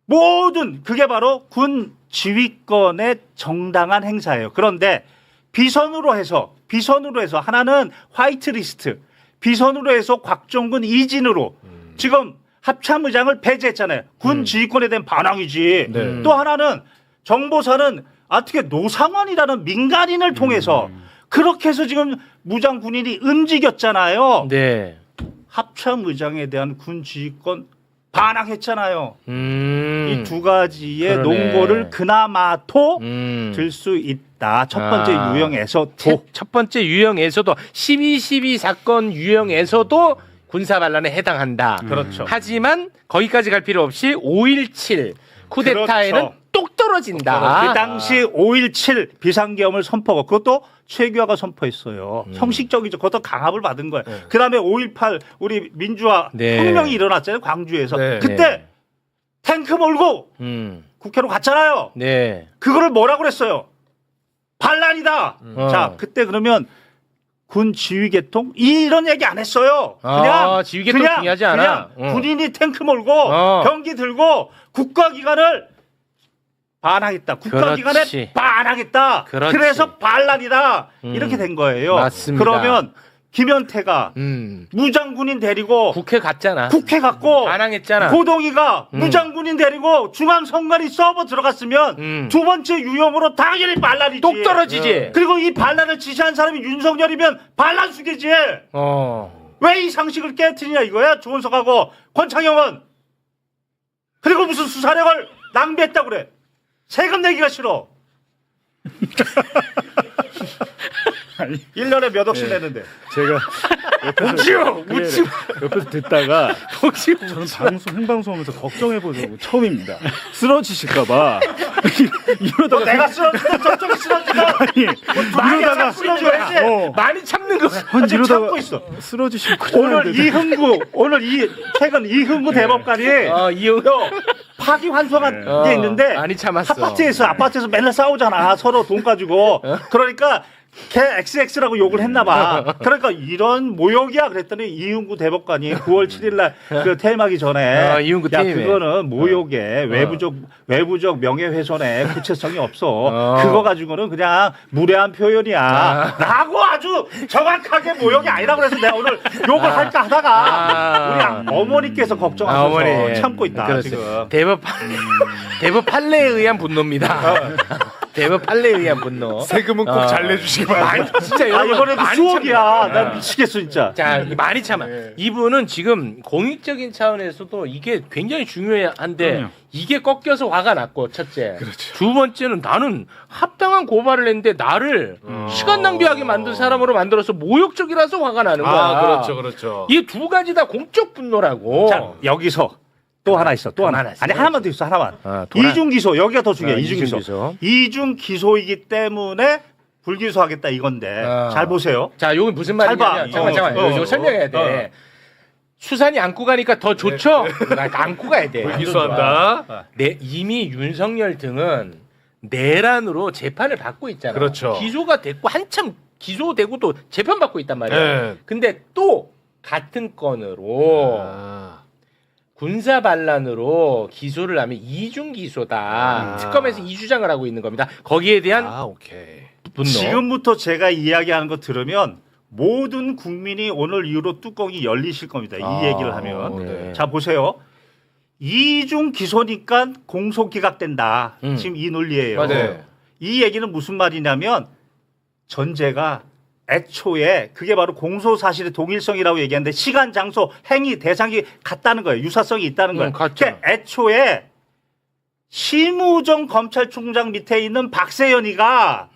[SPEAKER 1] 모든 그게 바로 군 지휘권의 정당한 행사예요. 그런데 비선으로 해서 하나는 화이트리스트, 비선으로 해서 곽종근 이진으로 지금 합참의장을 배제했잖아요. 군 지휘권에 대한 반항이지.
[SPEAKER 3] 네.
[SPEAKER 1] 또 하나는 정보사는 어떻게 노상원이라는 민간인을 통해서 그렇게 해서 지금 무장 군인이 움직였잖아요.
[SPEAKER 2] 네.
[SPEAKER 1] 합참의장에 대한 군 지휘권 반항했잖아요. 이 두 가지의
[SPEAKER 2] 그러네.
[SPEAKER 1] 논거를 그나마도 들 수 있다. 첫 번째
[SPEAKER 2] 아.
[SPEAKER 1] 유형에서도.
[SPEAKER 2] 첫 번째 유형에서도 12.12 사건 유형에서도 군사 반란에 해당한다.
[SPEAKER 1] 그렇죠.
[SPEAKER 2] 하지만 거기까지 갈 필요 없이 5.17 쿠데타에는
[SPEAKER 1] 그렇죠.
[SPEAKER 2] 똑 떨어진다.
[SPEAKER 1] 그 당시 5.17 비상계엄을 선포하고 그것도 최규하가 선포했어요. 형식적이죠. 그것도 강압을 받은 거예요. 그다음에 5.18 우리 민주화
[SPEAKER 2] 네.
[SPEAKER 1] 혁명이 일어났잖아요. 광주에서.
[SPEAKER 3] 네.
[SPEAKER 1] 그때
[SPEAKER 2] 네.
[SPEAKER 1] 탱크 몰고 국회로 갔잖아요.
[SPEAKER 2] 네.
[SPEAKER 1] 그거를 뭐라고 그랬어요? 반란이다.
[SPEAKER 2] 어.
[SPEAKER 1] 자, 그때 그러면 군 지휘 계통 이런 얘기 안 했어요. 그냥
[SPEAKER 2] 아, 지휘 계통 중요하지 않아.
[SPEAKER 1] 그냥 군인이 탱크 몰고
[SPEAKER 2] 어.
[SPEAKER 1] 병기 들고 국가기관을 반항했다. 국가기관에
[SPEAKER 2] 그렇지.
[SPEAKER 1] 반항했다.
[SPEAKER 2] 그렇지.
[SPEAKER 1] 그래서 반란이다. 이렇게 된 거예요.
[SPEAKER 2] 맞습니다.
[SPEAKER 1] 그러면 김현태가 무장군인 데리고
[SPEAKER 2] 국회 갔잖아.
[SPEAKER 1] 국회 갔고
[SPEAKER 2] 반항했잖아.
[SPEAKER 1] 고동이가 무장군인 데리고 중앙선관위 서버 들어갔으면 두 번째 유형으로 당연히 반란이지.
[SPEAKER 2] 똑 떨어지지.
[SPEAKER 1] 그리고 이 반란을 지시한 사람이 윤석열이면 반란 수계지. 왜 이 상식을 깨트리냐 이거야. 조은석하고 권창형은. 그리고 무슨 수사력을 낭비했다고 그래. 세금 내기가 싫어. 1년에 몇 억씩 내는데.
[SPEAKER 4] 제가 옆에서 듣다가 저는 생방송하면서 걱정해보자고 처음입니다. 쓰러지실까봐 이러다가
[SPEAKER 1] 내가 쓰러지고 저쪽이 쓰러지고 많이
[SPEAKER 4] 이러다가
[SPEAKER 1] 쓰러져야지.
[SPEAKER 2] 많이 참는 거.
[SPEAKER 1] 아직
[SPEAKER 4] 이러다가
[SPEAKER 1] 참고 있어.
[SPEAKER 4] 쓰러지시면
[SPEAKER 1] 오늘
[SPEAKER 4] 큰일
[SPEAKER 1] 이흥구 최근 이흥구 대법관이
[SPEAKER 2] 이용.
[SPEAKER 1] 파기 환송한 게 있는데
[SPEAKER 2] 많이 참았어.
[SPEAKER 1] 아파트에서 맨날 싸우잖아. 서로 돈 가지고. 그러니까 걔 XX라고 욕을 했나 봐. 그러니까 이런 모욕이야 그랬더니 이흥구 대법관이 9월 7일 날 그 퇴임하기 전에
[SPEAKER 2] 이흥구
[SPEAKER 1] 야
[SPEAKER 2] 퇴임해.
[SPEAKER 1] 그거는 모욕에 외부적 명예훼손에 구체성이 없어. 그거 가지고는 그냥 무례한 표현이야. 라고 아주 정확하게 모욕이 아니라고 그래서 내가 오늘 욕을 할까 하다가 우리 어머니께서 걱정하셔서
[SPEAKER 2] 어머니.
[SPEAKER 1] 참고 있다.
[SPEAKER 2] 그렇습니다.
[SPEAKER 1] 지금.
[SPEAKER 2] 대법 판례에 의한 분노입니다. 대법 판례에 의한 분노.
[SPEAKER 3] 세금은 꼭 잘 내주시기 바랍니다.
[SPEAKER 2] 진짜
[SPEAKER 1] 아
[SPEAKER 2] 여러분
[SPEAKER 1] 이번에도
[SPEAKER 2] 많이
[SPEAKER 1] 수억이야.
[SPEAKER 2] 참네.
[SPEAKER 1] 나 미치겠어 진짜.
[SPEAKER 2] 자, 많이 참아. 이분은 지금 공익적인 차원에서도 이게 굉장히 중요한데
[SPEAKER 5] 그럼요.
[SPEAKER 2] 이게 꺾여서 화가 났고 첫째. 두 번째는 나는 합당한 고발을 했는데 나를 시간 낭비하게 만든 사람으로 만들어서 모욕적이라서 화가 나는 거야.
[SPEAKER 3] 그렇죠.
[SPEAKER 2] 이 두 가지 다 공적 분노라고.
[SPEAKER 1] 자 여기서 또 하나 있어. 또 하나.
[SPEAKER 2] 있어.
[SPEAKER 1] 아니 하나만 더 있어. 하나만.
[SPEAKER 2] 돌아.
[SPEAKER 1] 이중 기소 여기가 더 중요해.
[SPEAKER 2] 아,
[SPEAKER 1] 이중 기소.
[SPEAKER 2] 이중 기소.
[SPEAKER 1] 이중 기소이기 때문에 불기소하겠다 이건데 잘 보세요.
[SPEAKER 2] 자, 요건 무슨
[SPEAKER 1] 잘
[SPEAKER 2] 말이냐면
[SPEAKER 1] 봐.
[SPEAKER 2] 잠깐만. 이거 설명해야 돼. 수산이 안고 가니까 더 좋죠. 안고 가야 돼.
[SPEAKER 3] 기소한다.
[SPEAKER 2] 이미 윤석열 등은 내란으로 재판을 받고 있잖아.
[SPEAKER 3] 그렇죠.
[SPEAKER 2] 기소가 됐고 한참 기소되고 또 재판 받고 있단 말이야.
[SPEAKER 3] 네.
[SPEAKER 2] 근데 또 같은 건으로 군사 반란으로 기소를 하면 이중 기소다. 특검에서 이 주장을 하고 있는 겁니다. 거기에 대한
[SPEAKER 3] 오케이.
[SPEAKER 2] 분노.
[SPEAKER 1] 지금부터 제가 이야기하는 거 들으면 모든 국민이 오늘 이후로 뚜껑이 열리실 겁니다. 이 얘기를 하면.
[SPEAKER 2] 네.
[SPEAKER 1] 자 보세요. 이중 기소니까 공소 기각된다. 지금 이 논리예요.
[SPEAKER 2] 맞아요.
[SPEAKER 1] 이 얘기는 무슨 말이냐면 전제가 애초에 그게 바로 공소 사실의 동일성이라고 얘기하는데 시간, 장소, 행위, 대상이 같다는 거예요. 유사성이 있다는 거예요.
[SPEAKER 2] 같죠.
[SPEAKER 1] 그러니까 애초에 심우정 검찰총장 밑에 있는 박세현이가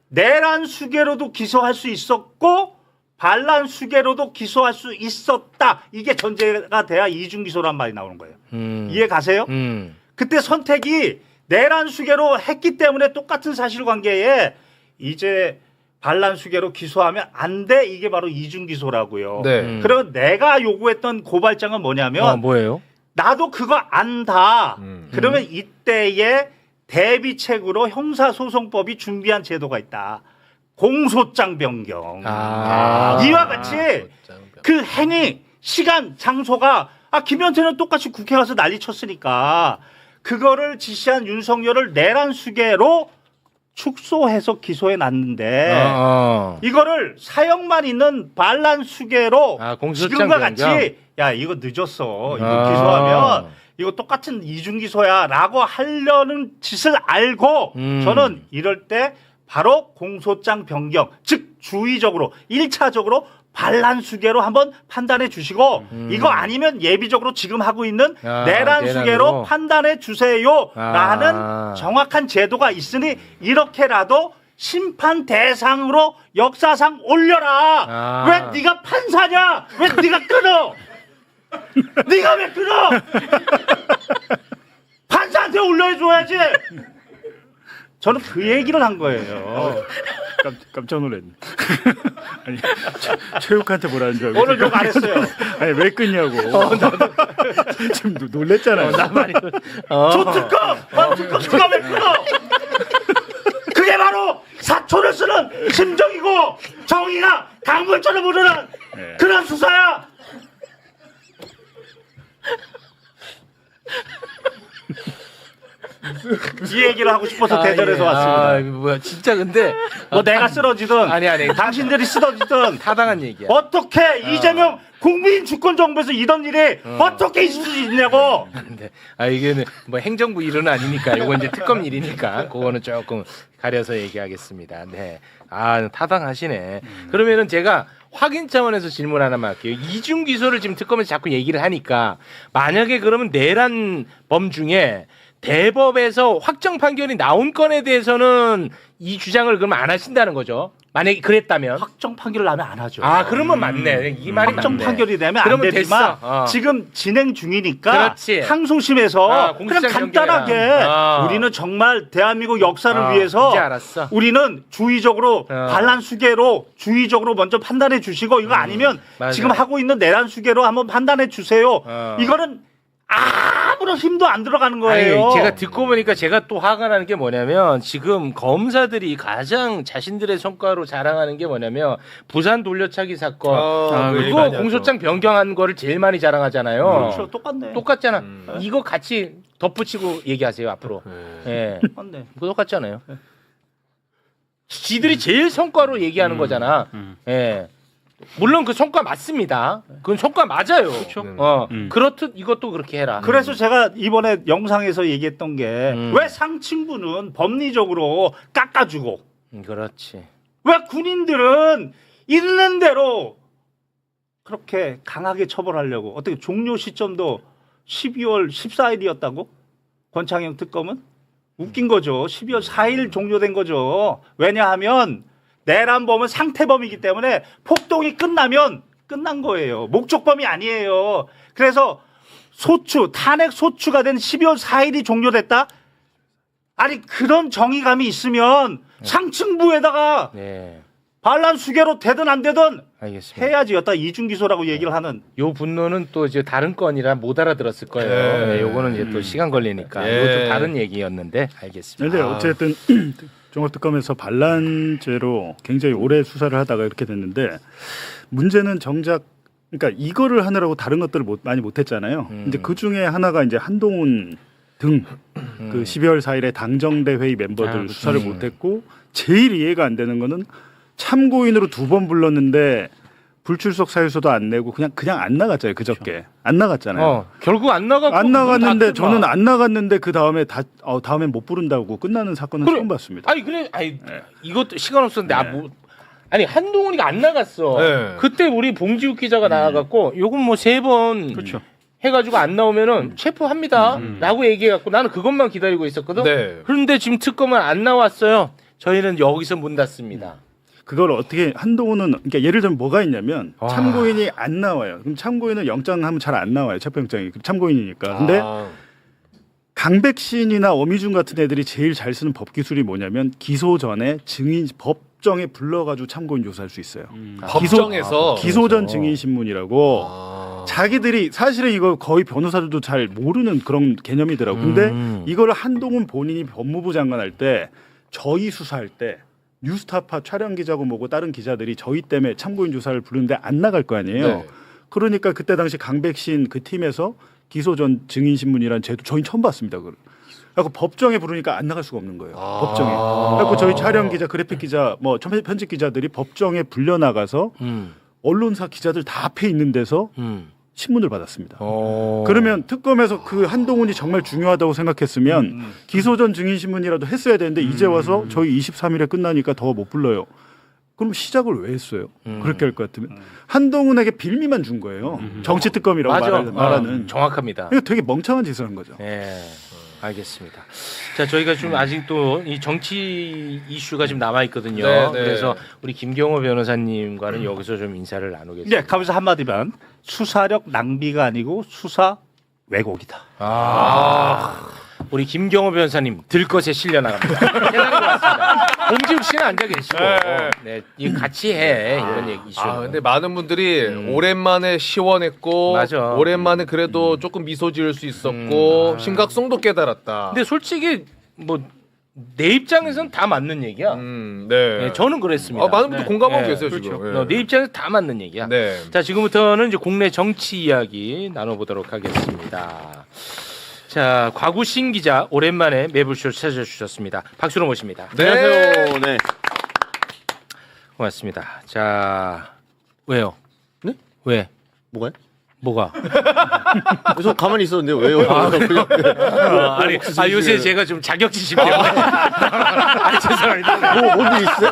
[SPEAKER 1] 내란 수괴로도 기소할 수 있었고 반란 수괴로도 기소할 수 있었다. 이게 전제가 돼야 이중 기소란 말이 나오는 거예요. 이해 가세요? 그때 선택이 내란 수괴로 했기 때문에 똑같은 사실관계에 이제 반란 수괴로 기소하면 안 돼. 이게 바로 이중 기소라고요.
[SPEAKER 3] 네.
[SPEAKER 1] 그리고 내가 요구했던 고발장은 뭐냐면
[SPEAKER 2] 뭐예요?
[SPEAKER 1] 나도 그거 안다. 그러면 이때에 대비책으로 형사소송법이 준비한 제도가 있다. 공소장 변경. 이와 같이 그 행위, 시간, 장소가 김현태는 똑같이 국회 가서 난리 쳤으니까 그거를 지시한 윤석열을 내란 수괴로 축소해서 기소해 놨는데 이거를 사형만 있는 반란 수괴로
[SPEAKER 2] 공소장
[SPEAKER 1] 지금과
[SPEAKER 2] 변경?
[SPEAKER 1] 같이 야 이거 늦었어. 이거 기소하면 이거 똑같은 이중 기소야라고 하려는 짓을 알고 저는 이럴 때 바로 공소장 변경, 즉 주의적으로 1차적으로 반란 수괴로 한번 판단해 주시고 이거 아니면 예비적으로 지금 하고 있는 내란 수괴로 판단해 주세요라는 정확한 제도가 있으니 이렇게라도 심판 대상으로 역사상 올려라. 왜 네가 판사냐? 왜 네가 끊어? 네가 왜 끊어? 판사한테 올려줘야지. 저는 그 얘기를 한 거예요.
[SPEAKER 4] 깜짝 놀랐네. 아니 최욱한테 뭐라는 줄 알고.
[SPEAKER 1] 오늘 욕 안 했어요.
[SPEAKER 4] 아니 왜 끊냐고. 지금 놀랬잖아요.
[SPEAKER 1] 저 특검 누가 왜 끊어? 그게 바로 사초를 쓰는 심정이고 정의가 강물처럼 흐르는 그런 수사야. 이 얘기를 하고 싶어서 대전에서 왔습니다.
[SPEAKER 2] 뭐야 진짜 근데
[SPEAKER 1] 뭐 내가 쓰러지든
[SPEAKER 2] 아니.
[SPEAKER 1] 당신들이 쓰러지든
[SPEAKER 2] 타당한 얘기야.
[SPEAKER 1] 어떻게 이재명 국민 주권 정부에서 이런 일이 어떻게 있을 수 있냐고.
[SPEAKER 2] 근데 이게는 뭐 행정부 일은 아니니까 이거 이제 특검 일이니까 그거는 조금 가려서 얘기하겠습니다. 네. 타당하시네. 그러면은 제가 확인 차원에서 질문 하나만 할게요. 이중 기소를 지금 특검에서 자꾸 얘기를 하니까 만약에 그러면 내란 범 중에 대법에서 확정 판결이 나온 건에 대해서는 이 주장을 그러면 안 하신다는 거죠? 만약에 그랬다면
[SPEAKER 1] 확정 판결을 나면 안 하죠.
[SPEAKER 2] 그러면 맞네. 이 말이
[SPEAKER 1] 확정
[SPEAKER 2] 맞네.
[SPEAKER 1] 판결이 되면 안
[SPEAKER 2] 그러면
[SPEAKER 1] 되지만
[SPEAKER 2] 됐어.
[SPEAKER 1] 지금 진행 중이니까
[SPEAKER 2] 그렇지.
[SPEAKER 1] 항소심에서 그냥
[SPEAKER 2] 공소장
[SPEAKER 1] 간단하게
[SPEAKER 2] 변경해라.
[SPEAKER 1] 우리는 정말 대한민국 역사를
[SPEAKER 2] 이제
[SPEAKER 1] 위해서
[SPEAKER 2] 알았어.
[SPEAKER 1] 우리는 주의적으로 반란 수괴로 주의적으로 먼저 판단해 주시고 이거 아니면
[SPEAKER 2] 맞아요.
[SPEAKER 1] 지금 하고 있는 내란 수괴로 한번 판단해 주세요. 이거는 아무런 힘도 안 들어가는 거예요.
[SPEAKER 2] 제가 듣고 보니까 제가 또 화가 나는 게 뭐냐면 지금 검사들이 가장 자신들의 성과로 자랑하는 게 뭐냐면 부산 돌려차기 사건 그거 공소장 변경한 거를 제일 많이 자랑하잖아요.
[SPEAKER 1] 그렇죠. 똑같네.
[SPEAKER 2] 똑같잖아. 이거 같이 덧붙이고 얘기하세요 앞으로. 예,
[SPEAKER 1] 똑같네.
[SPEAKER 2] 그거 똑같잖아요. 지들이 제일 성과로 얘기하는 거잖아. 예. 물론 그 성과 맞습니다. 그건 성과 맞아요.
[SPEAKER 5] 그렇죠.
[SPEAKER 2] 그렇듯 이것도 그렇게 해라.
[SPEAKER 1] 그래서 제가 이번에 영상에서 얘기했던 게 왜 상층부는 법리적으로 깎아주고
[SPEAKER 2] 그렇지.
[SPEAKER 1] 왜 군인들은 있는 대로 그렇게 강하게 처벌하려고 어떻게 종료 시점도 12월 14일이었다고? 권창형 특검은? 웃긴 거죠. 12월 4일 종료된 거죠. 왜냐하면 내란범은 상태범이기 때문에 폭동이 끝나면 끝난 거예요. 목적범이 아니에요. 그래서 탄핵 소추가 된 12월 4일이 종료됐다? 아니 그런 정의감이 있으면 상층부에다가 반란 수괴로 되든 안 되든
[SPEAKER 2] 알겠습니다.
[SPEAKER 1] 해야지. 여기다 이중기소라고 얘기를 하는.
[SPEAKER 2] 요 분노는 또 이제 다른 건이라 못 알아들었을 거예요.
[SPEAKER 3] 네.
[SPEAKER 2] 네, 요거는 이제 또 시간 걸리니까
[SPEAKER 3] 예.
[SPEAKER 2] 이거 좀 다른 얘기였는데 알겠습니다.
[SPEAKER 4] 근데 어쨌든 종합특검에서 반란죄로 굉장히 오래 수사를 하다가 이렇게 됐는데 문제는 정작 그러니까 이거를 하느라고 다른 것들을 많이 못했잖아요. 근데 그 중에 하나가 이제 한동훈 등 그 12월 4일에 당정대 회의 멤버들 수사를 못했고 제일 이해가 안 되는 거는 참고인으로 2번 불렀는데 불출석 사유서도 안 내고 그냥 안 나갔잖아요. 그저께 안 나갔잖아요.
[SPEAKER 2] 결국 안 나갔고
[SPEAKER 4] 안 나갔는데
[SPEAKER 2] 그건 다
[SPEAKER 4] 저는 안 나갔는데 그 다음에 다음엔 못 부른다고 끝나는 사건은
[SPEAKER 2] 그래.
[SPEAKER 4] 처음 봤습니다.
[SPEAKER 2] 아니 그래 이것도 시간 없었는데 아니 한동훈이가 안 나갔어.
[SPEAKER 3] 네.
[SPEAKER 2] 그때 우리 봉지욱 기자가 나와갖고 요건 뭐 3번
[SPEAKER 5] 그렇죠.
[SPEAKER 2] 해가지고 안 나오면은 체포합니다라고 얘기해갖고 나는 그것만 기다리고 있었거든.
[SPEAKER 3] 네.
[SPEAKER 2] 그런데 지금 특검은 안 나왔어요. 저희는 여기서 문 닫습니다.
[SPEAKER 4] 그걸 어떻게 한동훈은 그러니까 예를 들면 뭐가 있냐면
[SPEAKER 2] 와.
[SPEAKER 4] 참고인이 안 나와요. 그럼 참고인은 영장하면 잘 안 나와요. 체포영장이 참고인이니까. 근데 강백신이나 어미준 같은 애들이 제일 잘 쓰는 법 기술이 뭐냐면 기소 전에 증인 법정에 불러가지고 참고인 조사할 수 있어요.
[SPEAKER 3] 법정에서
[SPEAKER 4] 기소 전 증인 신문이라고 자기들이 사실은 이거 거의 변호사들도 잘 모르는 그런 개념이더라고. 근데 이거를 한동훈 본인이 법무부 장관 할 때 저희 수사할 때 뉴스타파 촬영 기자고 뭐고 다른 기자들이 저희 때문에 참고인 조사를 부르는데 안 나갈 거 아니에요.
[SPEAKER 3] 네.
[SPEAKER 4] 그러니까 그때 당시 강백신 그 팀에서 기소 전 증인 신문이라는 제도 저희 처음 봤습니다. 그걸. 그래서 법정에 부르니까 안 나갈 수가 없는 거예요. 법정에. 그래서 저희 촬영 기자, 그래픽 기자, 뭐 편집 기자들이 법정에 불려 나가서 언론사 기자들 다 앞에 있는 데서 신문을 받았습니다. 그러면 특검에서 그 한동훈이 정말 중요하다고 생각했으면 기소 전 증인 신문이라도 했어야 되는데 이제 와서 저희 23일에 끝나니까 더 못 불러요. 그럼 시작을 왜 했어요? 그렇게 할 것 같으면 한동훈에게 빌미만 준 거예요. 정치 특검이라고 말하는.
[SPEAKER 2] 정확합니다.
[SPEAKER 4] 이거 되게 멍청한 짓을 한 거죠.
[SPEAKER 2] 네, 알겠습니다. 자, 저희가 좀 아직도 이 정치 이슈가 좀 남아 있거든요.
[SPEAKER 3] 네, 네.
[SPEAKER 2] 그래서 우리 김경호 변호사님과는 여기서 좀 인사를 나누겠습니다.
[SPEAKER 1] 네, 가면서 한마디만 수사력 낭비가 아니고 수사 왜곡이다.
[SPEAKER 2] 우리 김경호 변호사님 들것에 실려 나갑니다. 해당인 것 같습니다. 봉지욱 씨는 앉아 계시고, 네, 이 같이 해 이런 얘기 이슈.
[SPEAKER 3] 근데 많은 분들이 오랜만에 시원했고,
[SPEAKER 2] 맞아.
[SPEAKER 3] 오랜만에 그래도 조금 미소 지을 수 있었고, 심각성도 깨달았다.
[SPEAKER 2] 근데 솔직히 뭐 내 입장에서는 다 맞는 얘기야.
[SPEAKER 3] 네.
[SPEAKER 2] 네, 저는 그랬습니다.
[SPEAKER 3] 많은 분들 공감하고
[SPEAKER 2] 네,
[SPEAKER 3] 계세요
[SPEAKER 2] 그렇죠.
[SPEAKER 3] 지금.
[SPEAKER 2] 내 입장에서 다 맞는 얘기야.
[SPEAKER 3] 네.
[SPEAKER 2] 자, 지금부터는 이제 국내 정치 이야기 나눠보도록 하겠습니다. 자, 곽우신 기자 오랜만에 매불쇼 찾아주셨습니다. 박수로 모십니다.
[SPEAKER 3] 네.
[SPEAKER 6] 안녕하세요. 네.
[SPEAKER 2] 고맙습니다. 자, 왜요?
[SPEAKER 6] 네?
[SPEAKER 2] 왜?
[SPEAKER 6] 뭐가요?
[SPEAKER 2] 뭐가?
[SPEAKER 6] 저 가만히 있었는데 왜요?
[SPEAKER 2] 아니, 요새 제가 좀 자격지심 때문에. 죄송합니다.
[SPEAKER 6] 뭔일 있어요?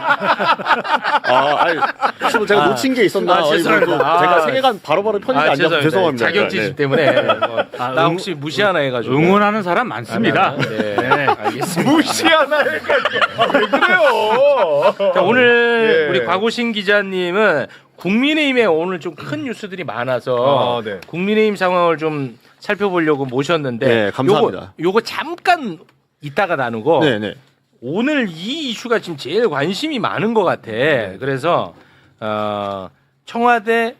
[SPEAKER 6] 아니, 혹시 뭐 제가 놓친 게 있었나? 아니,
[SPEAKER 2] 죄송합니다.
[SPEAKER 6] 뭐 제가 세계관 바로바로 편집이 안 잡고 죄송합니다.
[SPEAKER 2] 자격지심
[SPEAKER 6] 네.
[SPEAKER 2] 때문에. 나 혹시 무시하나 해가지고.
[SPEAKER 5] 응원하는 사람 많습니다.
[SPEAKER 2] 네, 알겠습니다.
[SPEAKER 3] 무시하나 해가지고. 왜 그래요?
[SPEAKER 2] 자, 오늘
[SPEAKER 3] 예.
[SPEAKER 2] 우리 곽우신 기자님은 국민의힘에 오늘 좀 큰 뉴스들이 많아서
[SPEAKER 3] 네.
[SPEAKER 2] 국민의힘 상황을 좀 살펴보려고 모셨는데
[SPEAKER 6] 네, 감사합니다.
[SPEAKER 2] 요거 잠깐 이따가 나누고
[SPEAKER 6] 네네.
[SPEAKER 2] 오늘 이 이슈가 지금 제일 관심이 많은 것 같아. 그래서 청와대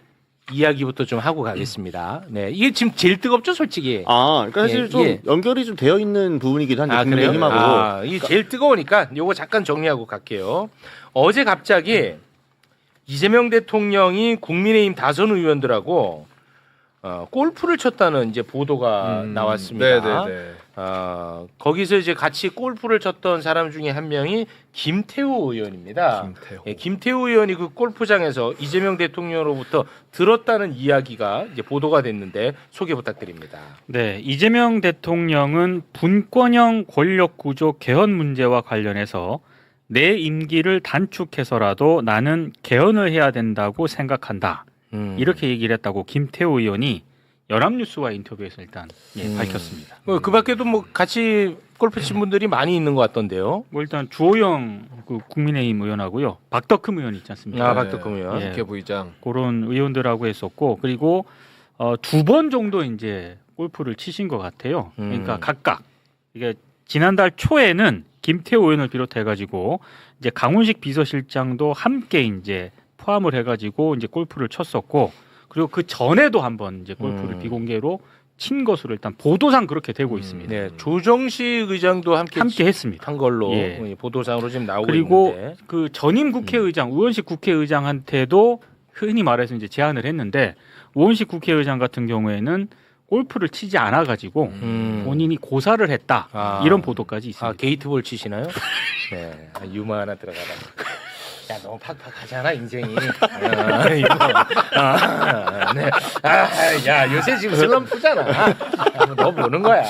[SPEAKER 2] 이야기부터 좀 하고 가겠습니다. 네, 이게 지금 제일 뜨겁죠, 솔직히.
[SPEAKER 6] 그러니까 사실
[SPEAKER 2] 예,
[SPEAKER 6] 좀
[SPEAKER 2] 예.
[SPEAKER 6] 연결이 좀 되어 있는 부분이기도 한데
[SPEAKER 2] 그래요?
[SPEAKER 6] 국민의힘하고
[SPEAKER 2] 이게 제일 뜨거우니까 요거 잠깐 정리하고 갈게요. 어제 갑자기 이재명 대통령이 국민의힘 다선 의원들하고 골프를 쳤다는 이제 보도가 나왔습니다.
[SPEAKER 3] 네네네.
[SPEAKER 2] 거기서 이제 같이 골프를 쳤던 사람 중에 한 명이 김태우 의원입니다.
[SPEAKER 3] 김태우.
[SPEAKER 2] 예, 김태우 의원이 그 골프장에서 이재명 대통령으로부터 들었다는 이야기가 이제 보도가 됐는데 소개 부탁드립니다.
[SPEAKER 5] 네, 이재명 대통령은 분권형 권력 구조 개헌 문제와 관련해서 내 임기를 단축해서라도 나는 개헌을 해야 된다고 생각한다. 이렇게 얘기를 했다고 김태우 의원이 연합뉴스와 인터뷰에서 일단 밝혔습니다.
[SPEAKER 2] 그 밖에도 뭐 같이 골프 친 분들이 많이 있는 것 같던데요.
[SPEAKER 5] 뭐 일단 주호영 그 국민의힘 의원하고요, 박덕흠 의원 있지 않습니까?
[SPEAKER 2] 박덕흠 의원.
[SPEAKER 5] 예.
[SPEAKER 3] 국회 부의장.
[SPEAKER 5] 그런 의원들하고 했었고, 그리고 2번 정도 이제 골프를 치신 것 같아요. 그러니까 각각 이게 지난달 초에는 김태호 의원을 비롯해가지고 이제 강훈식 비서실장도 함께 이제 포함을 해가지고 이제 골프를 쳤었고 그리고 그 전에도 한번 이제 골프를 비공개로 친 것으로 일단 보도상 그렇게 되고 있습니다.
[SPEAKER 2] 네, 조정식 의장도 함께
[SPEAKER 5] 했습니다.
[SPEAKER 2] 한 걸로
[SPEAKER 5] 예.
[SPEAKER 2] 보도상으로 지금 나오고
[SPEAKER 5] 그리고
[SPEAKER 2] 있는데
[SPEAKER 5] 그 전임 국회의장 우원식 국회의장한테도 흔히 말해서 이제 제안을 했는데 우원식 국회의장 같은 경우에는 골프를 치지 않아 가지고 본인이 고사를 했다 이런 보도까지 있습니다.
[SPEAKER 2] 게이트볼 치시나요? 네, 유머 하나 들어가라. 야 너무 팍팍하잖아 인생이. 네. 야 요새 지금 슬럼프잖아. 너 보는 거야.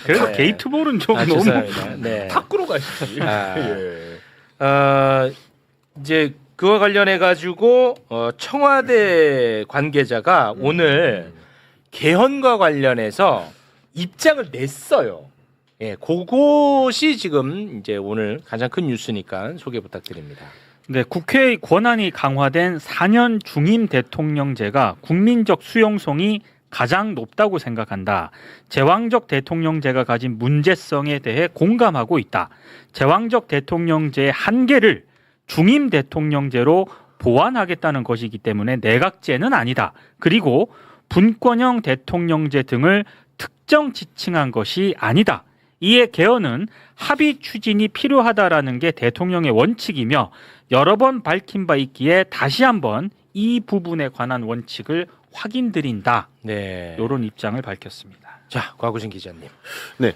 [SPEAKER 5] 그래서
[SPEAKER 2] 네.
[SPEAKER 5] 게이트볼은 좀 너무
[SPEAKER 2] 죄송합니다. 네.
[SPEAKER 3] 탁구로 가시지. 예.
[SPEAKER 2] 이제 그와 관련해 가지고 청와대 관계자가 오늘 개헌과 관련해서 입장을 냈어요. 예, 그것이 지금 이제 오늘 가장 큰 뉴스니까 소개 부탁드립니다.
[SPEAKER 5] 네, 국회의 권한이 강화된 4년 중임 대통령제가 국민적 수용성이 가장 높다고 생각한다. 제왕적 대통령제가 가진 문제성에 대해 공감하고 있다. 제왕적 대통령제의 한계를 중임 대통령제로 보완하겠다는 것이기 때문에 내각제는 아니다. 그리고 분권형 대통령제 등을 특정 지칭한 것이 아니다. 이에 개헌은 합의 추진이 필요하다라는 게 대통령의 원칙이며 여러 번 밝힌 바 있기에 다시 한번 이 부분에 관한 원칙을 확인드린다.
[SPEAKER 2] 네.
[SPEAKER 5] 이런 입장을 밝혔습니다.
[SPEAKER 2] 자, 곽우신 기자님.
[SPEAKER 6] 네.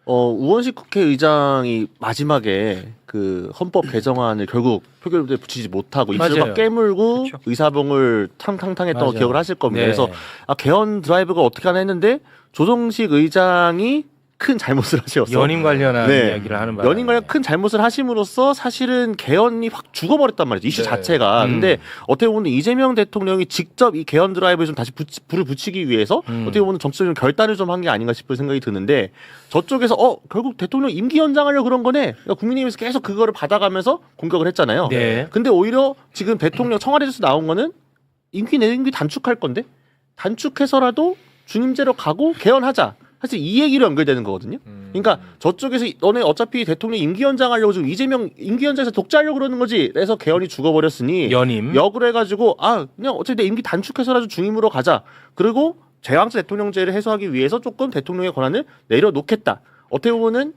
[SPEAKER 6] 우원식 국회의장이 마지막에 그 헌법 개정안을 결국 표결에 붙이지 못하고 입술을
[SPEAKER 2] 맞아요.
[SPEAKER 6] 막 깨물고
[SPEAKER 5] 그렇죠.
[SPEAKER 6] 의사봉을 탕탕탕했던 거
[SPEAKER 2] 맞아요.
[SPEAKER 6] 기억을 하실 겁니다.
[SPEAKER 2] 네.
[SPEAKER 6] 그래서 개헌 드라이브가 어떻게 하나 했는데 조정식 의장이 큰 잘못을 하셨어.
[SPEAKER 2] 연임 관련한
[SPEAKER 6] 네.
[SPEAKER 2] 이야기를 하는 바람에
[SPEAKER 6] 연임 관련 큰 잘못을 하심으로써 사실은 개헌이 확 죽어버렸단 말이죠. 이슈
[SPEAKER 3] 네.
[SPEAKER 6] 자체가. 근데 어떻게 보면 이재명 대통령이 직접 이 개헌 드라이브에 좀 다시 불을 붙이기 위해서 어떻게 보면 정치적인 결단을 좀 한 게 아닌가 싶은 생각이 드는데 저쪽에서 결국 대통령 임기 연장하려고 그런 거네. 그러니까 국민의힘에서 계속 그거를 받아가면서 공격을 했잖아요.
[SPEAKER 2] 네.
[SPEAKER 6] 근데 오히려 지금 대통령 청와대에서 나온 거는 임기 단축할 건데 단축해서라도 중임제로 가고 개헌하자. 사실 이 얘기로 연결되는 거거든요. 그러니까 저쪽에서 너네 어차피 대통령 임기 연장하려고 지금 이재명 임기 연장해서 독재하려고 그러는 거지. 그래서 개헌이 죽어버렸으니
[SPEAKER 2] 연임.
[SPEAKER 6] 역으로 해가지고 그냥 어차피 내 임기 단축해서라도 중임으로 가자. 그리고 제왕적 대통령제를 해소하기 위해서 조금 대통령의 권한을 내려놓겠다. 어떻게 보면은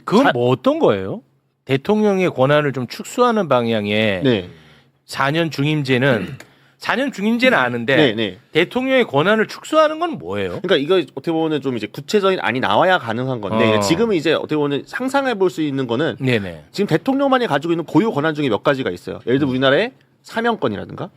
[SPEAKER 2] 그건 뭐 어떤 거예요? 대통령의 권한을 좀 축소하는 방향의
[SPEAKER 6] 네.
[SPEAKER 2] 4년 중임제는 4년 중임제는 아는데
[SPEAKER 6] 네, 네.
[SPEAKER 2] 대통령의 권한을 축소하는 건 뭐예요?
[SPEAKER 6] 그러니까 이거 어떻게 보면 좀 이제 구체적인 안이 나와야 가능한 건데 지금은 이제 어떻게 보면 상상해 볼 수 있는 거는
[SPEAKER 2] 네네.
[SPEAKER 6] 지금 대통령만이 가지고 있는 고유 권한 중에 몇 가지가 있어요. 예를 들어 우리나라에 사면권이라든가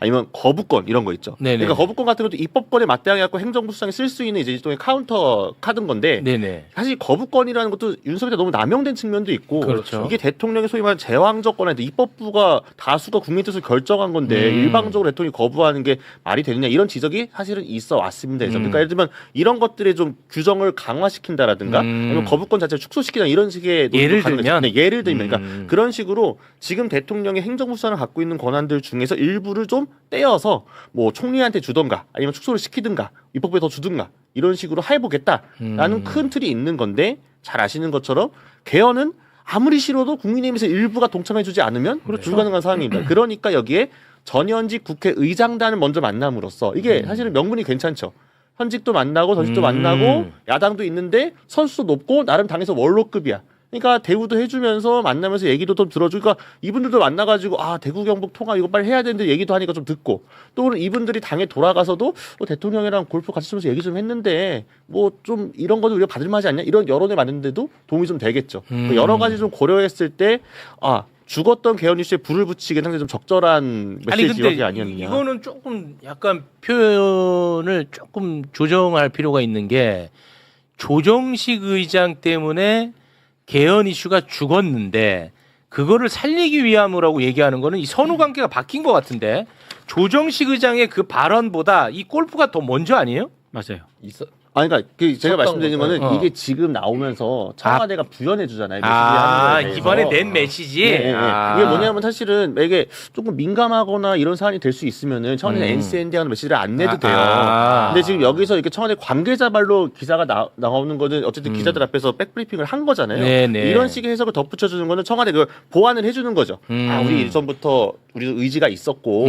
[SPEAKER 6] 아니면 거부권 이런 거 있죠.
[SPEAKER 2] 네네.
[SPEAKER 6] 그러니까 거부권 같은 것도 입법권에 맞대응해갖고 행정부 수장이 쓸 수 있는 이제 일종의 카운터 카드인 건데
[SPEAKER 2] 네네.
[SPEAKER 6] 사실 거부권이라는 것도 윤석열이 너무 남용된 측면도 있고
[SPEAKER 2] 그렇죠.
[SPEAKER 6] 이게 대통령의 소위 말하는 제왕적 권한인데 입법부가 다수가 국민 뜻을 결정한 건데 일방적으로 대통령이 거부하는 게 말이 되느냐 이런 지적이 사실은 있어 왔습니다. 그러니까 예를 들면 이런 것들에 좀 규정을 강화시킨다라든가 아니면 거부권 자체를 축소시키는 이런 식의
[SPEAKER 2] 예를
[SPEAKER 6] 논의도
[SPEAKER 2] 들면?
[SPEAKER 6] 네, 예를 들면 그러니까 그런 식으로 지금 대통령의 행정부 수단을 갖고 있는 권한들 중에서 일부를 좀 떼어서 뭐 총리한테 주던가 아니면 축소를 시키든가 입법부에 더 주든가 이런 식으로 해보겠다라는 큰 틀이 있는 건데 잘 아시는 것처럼 개헌은 아무리 싫어도 국민의힘에서 일부가 동참해주지 않으면 불가능한 상황입니다. 그러니까 여기에 전현직 국회의장단을 먼저 만남으로써 이게 사실은 명분이 괜찮죠. 현직도 만나고 전직도 만나고 야당도 있는데 선수도 높고 나름 당에서 원로급이야. 그러니까 대우도 해주면서 만나면서 얘기도 좀 들어주고 그러니까 이분들도 만나가지고 대구 경북 통합 이거 빨리 해야 되는데 얘기도 하니까 좀 듣고 또 이분들이 당에 돌아가서도 대통령이랑 골프 같이 치면서 얘기 좀 했는데 뭐 좀 이런 거도 우리가 받을만하지 않냐 이런 여론에 맞는데도 도움이 좀 되겠죠. 여러 가지 좀 고려했을 때 죽었던 개헌 이슈에 불을 붙이기는 상당히 좀 적절한 메시지가 아니었느냐.
[SPEAKER 2] 이거는 조금 약간 표현을 조금 조정할 필요가 있는 게 조정식 의장 때문에 개헌 이슈가 죽었는데 그거를 살리기 위함이라고 얘기하는 거는 이 선후 관계가 바뀐 것 같은데 조정식 의장의 그 발언보다 이 골프가 더 먼저 아니에요?
[SPEAKER 5] 맞아요.
[SPEAKER 6] 아니, 그러니까 제가 말씀드리는 거는
[SPEAKER 2] 어.
[SPEAKER 6] 이게 지금 나오면서 청와대가 부연해 주잖아요.
[SPEAKER 2] 아,
[SPEAKER 6] 메시지 하는 거에 대해서.
[SPEAKER 2] 이번에 낸 메시지.
[SPEAKER 6] 네, 네.
[SPEAKER 2] 아.
[SPEAKER 6] 이게 뭐냐면 사실은 이게 조금 민감하거나 이런 사안이 될 수 있으면은 청와대 NCND 하는 메시지를 안 내도 돼요.
[SPEAKER 2] 아.
[SPEAKER 6] 근데 지금 여기서 이렇게 청와대 관계자 말로 기사가 나오는 거는 어쨌든 기자들 앞에서 백브리핑을 한 거잖아요.
[SPEAKER 2] 네, 네.
[SPEAKER 6] 이런 식의 해석을 덧붙여주는 거는 청와대 그 보완을 해주는 거죠. 아, 우리 일전부터 우리도 의지가 있었고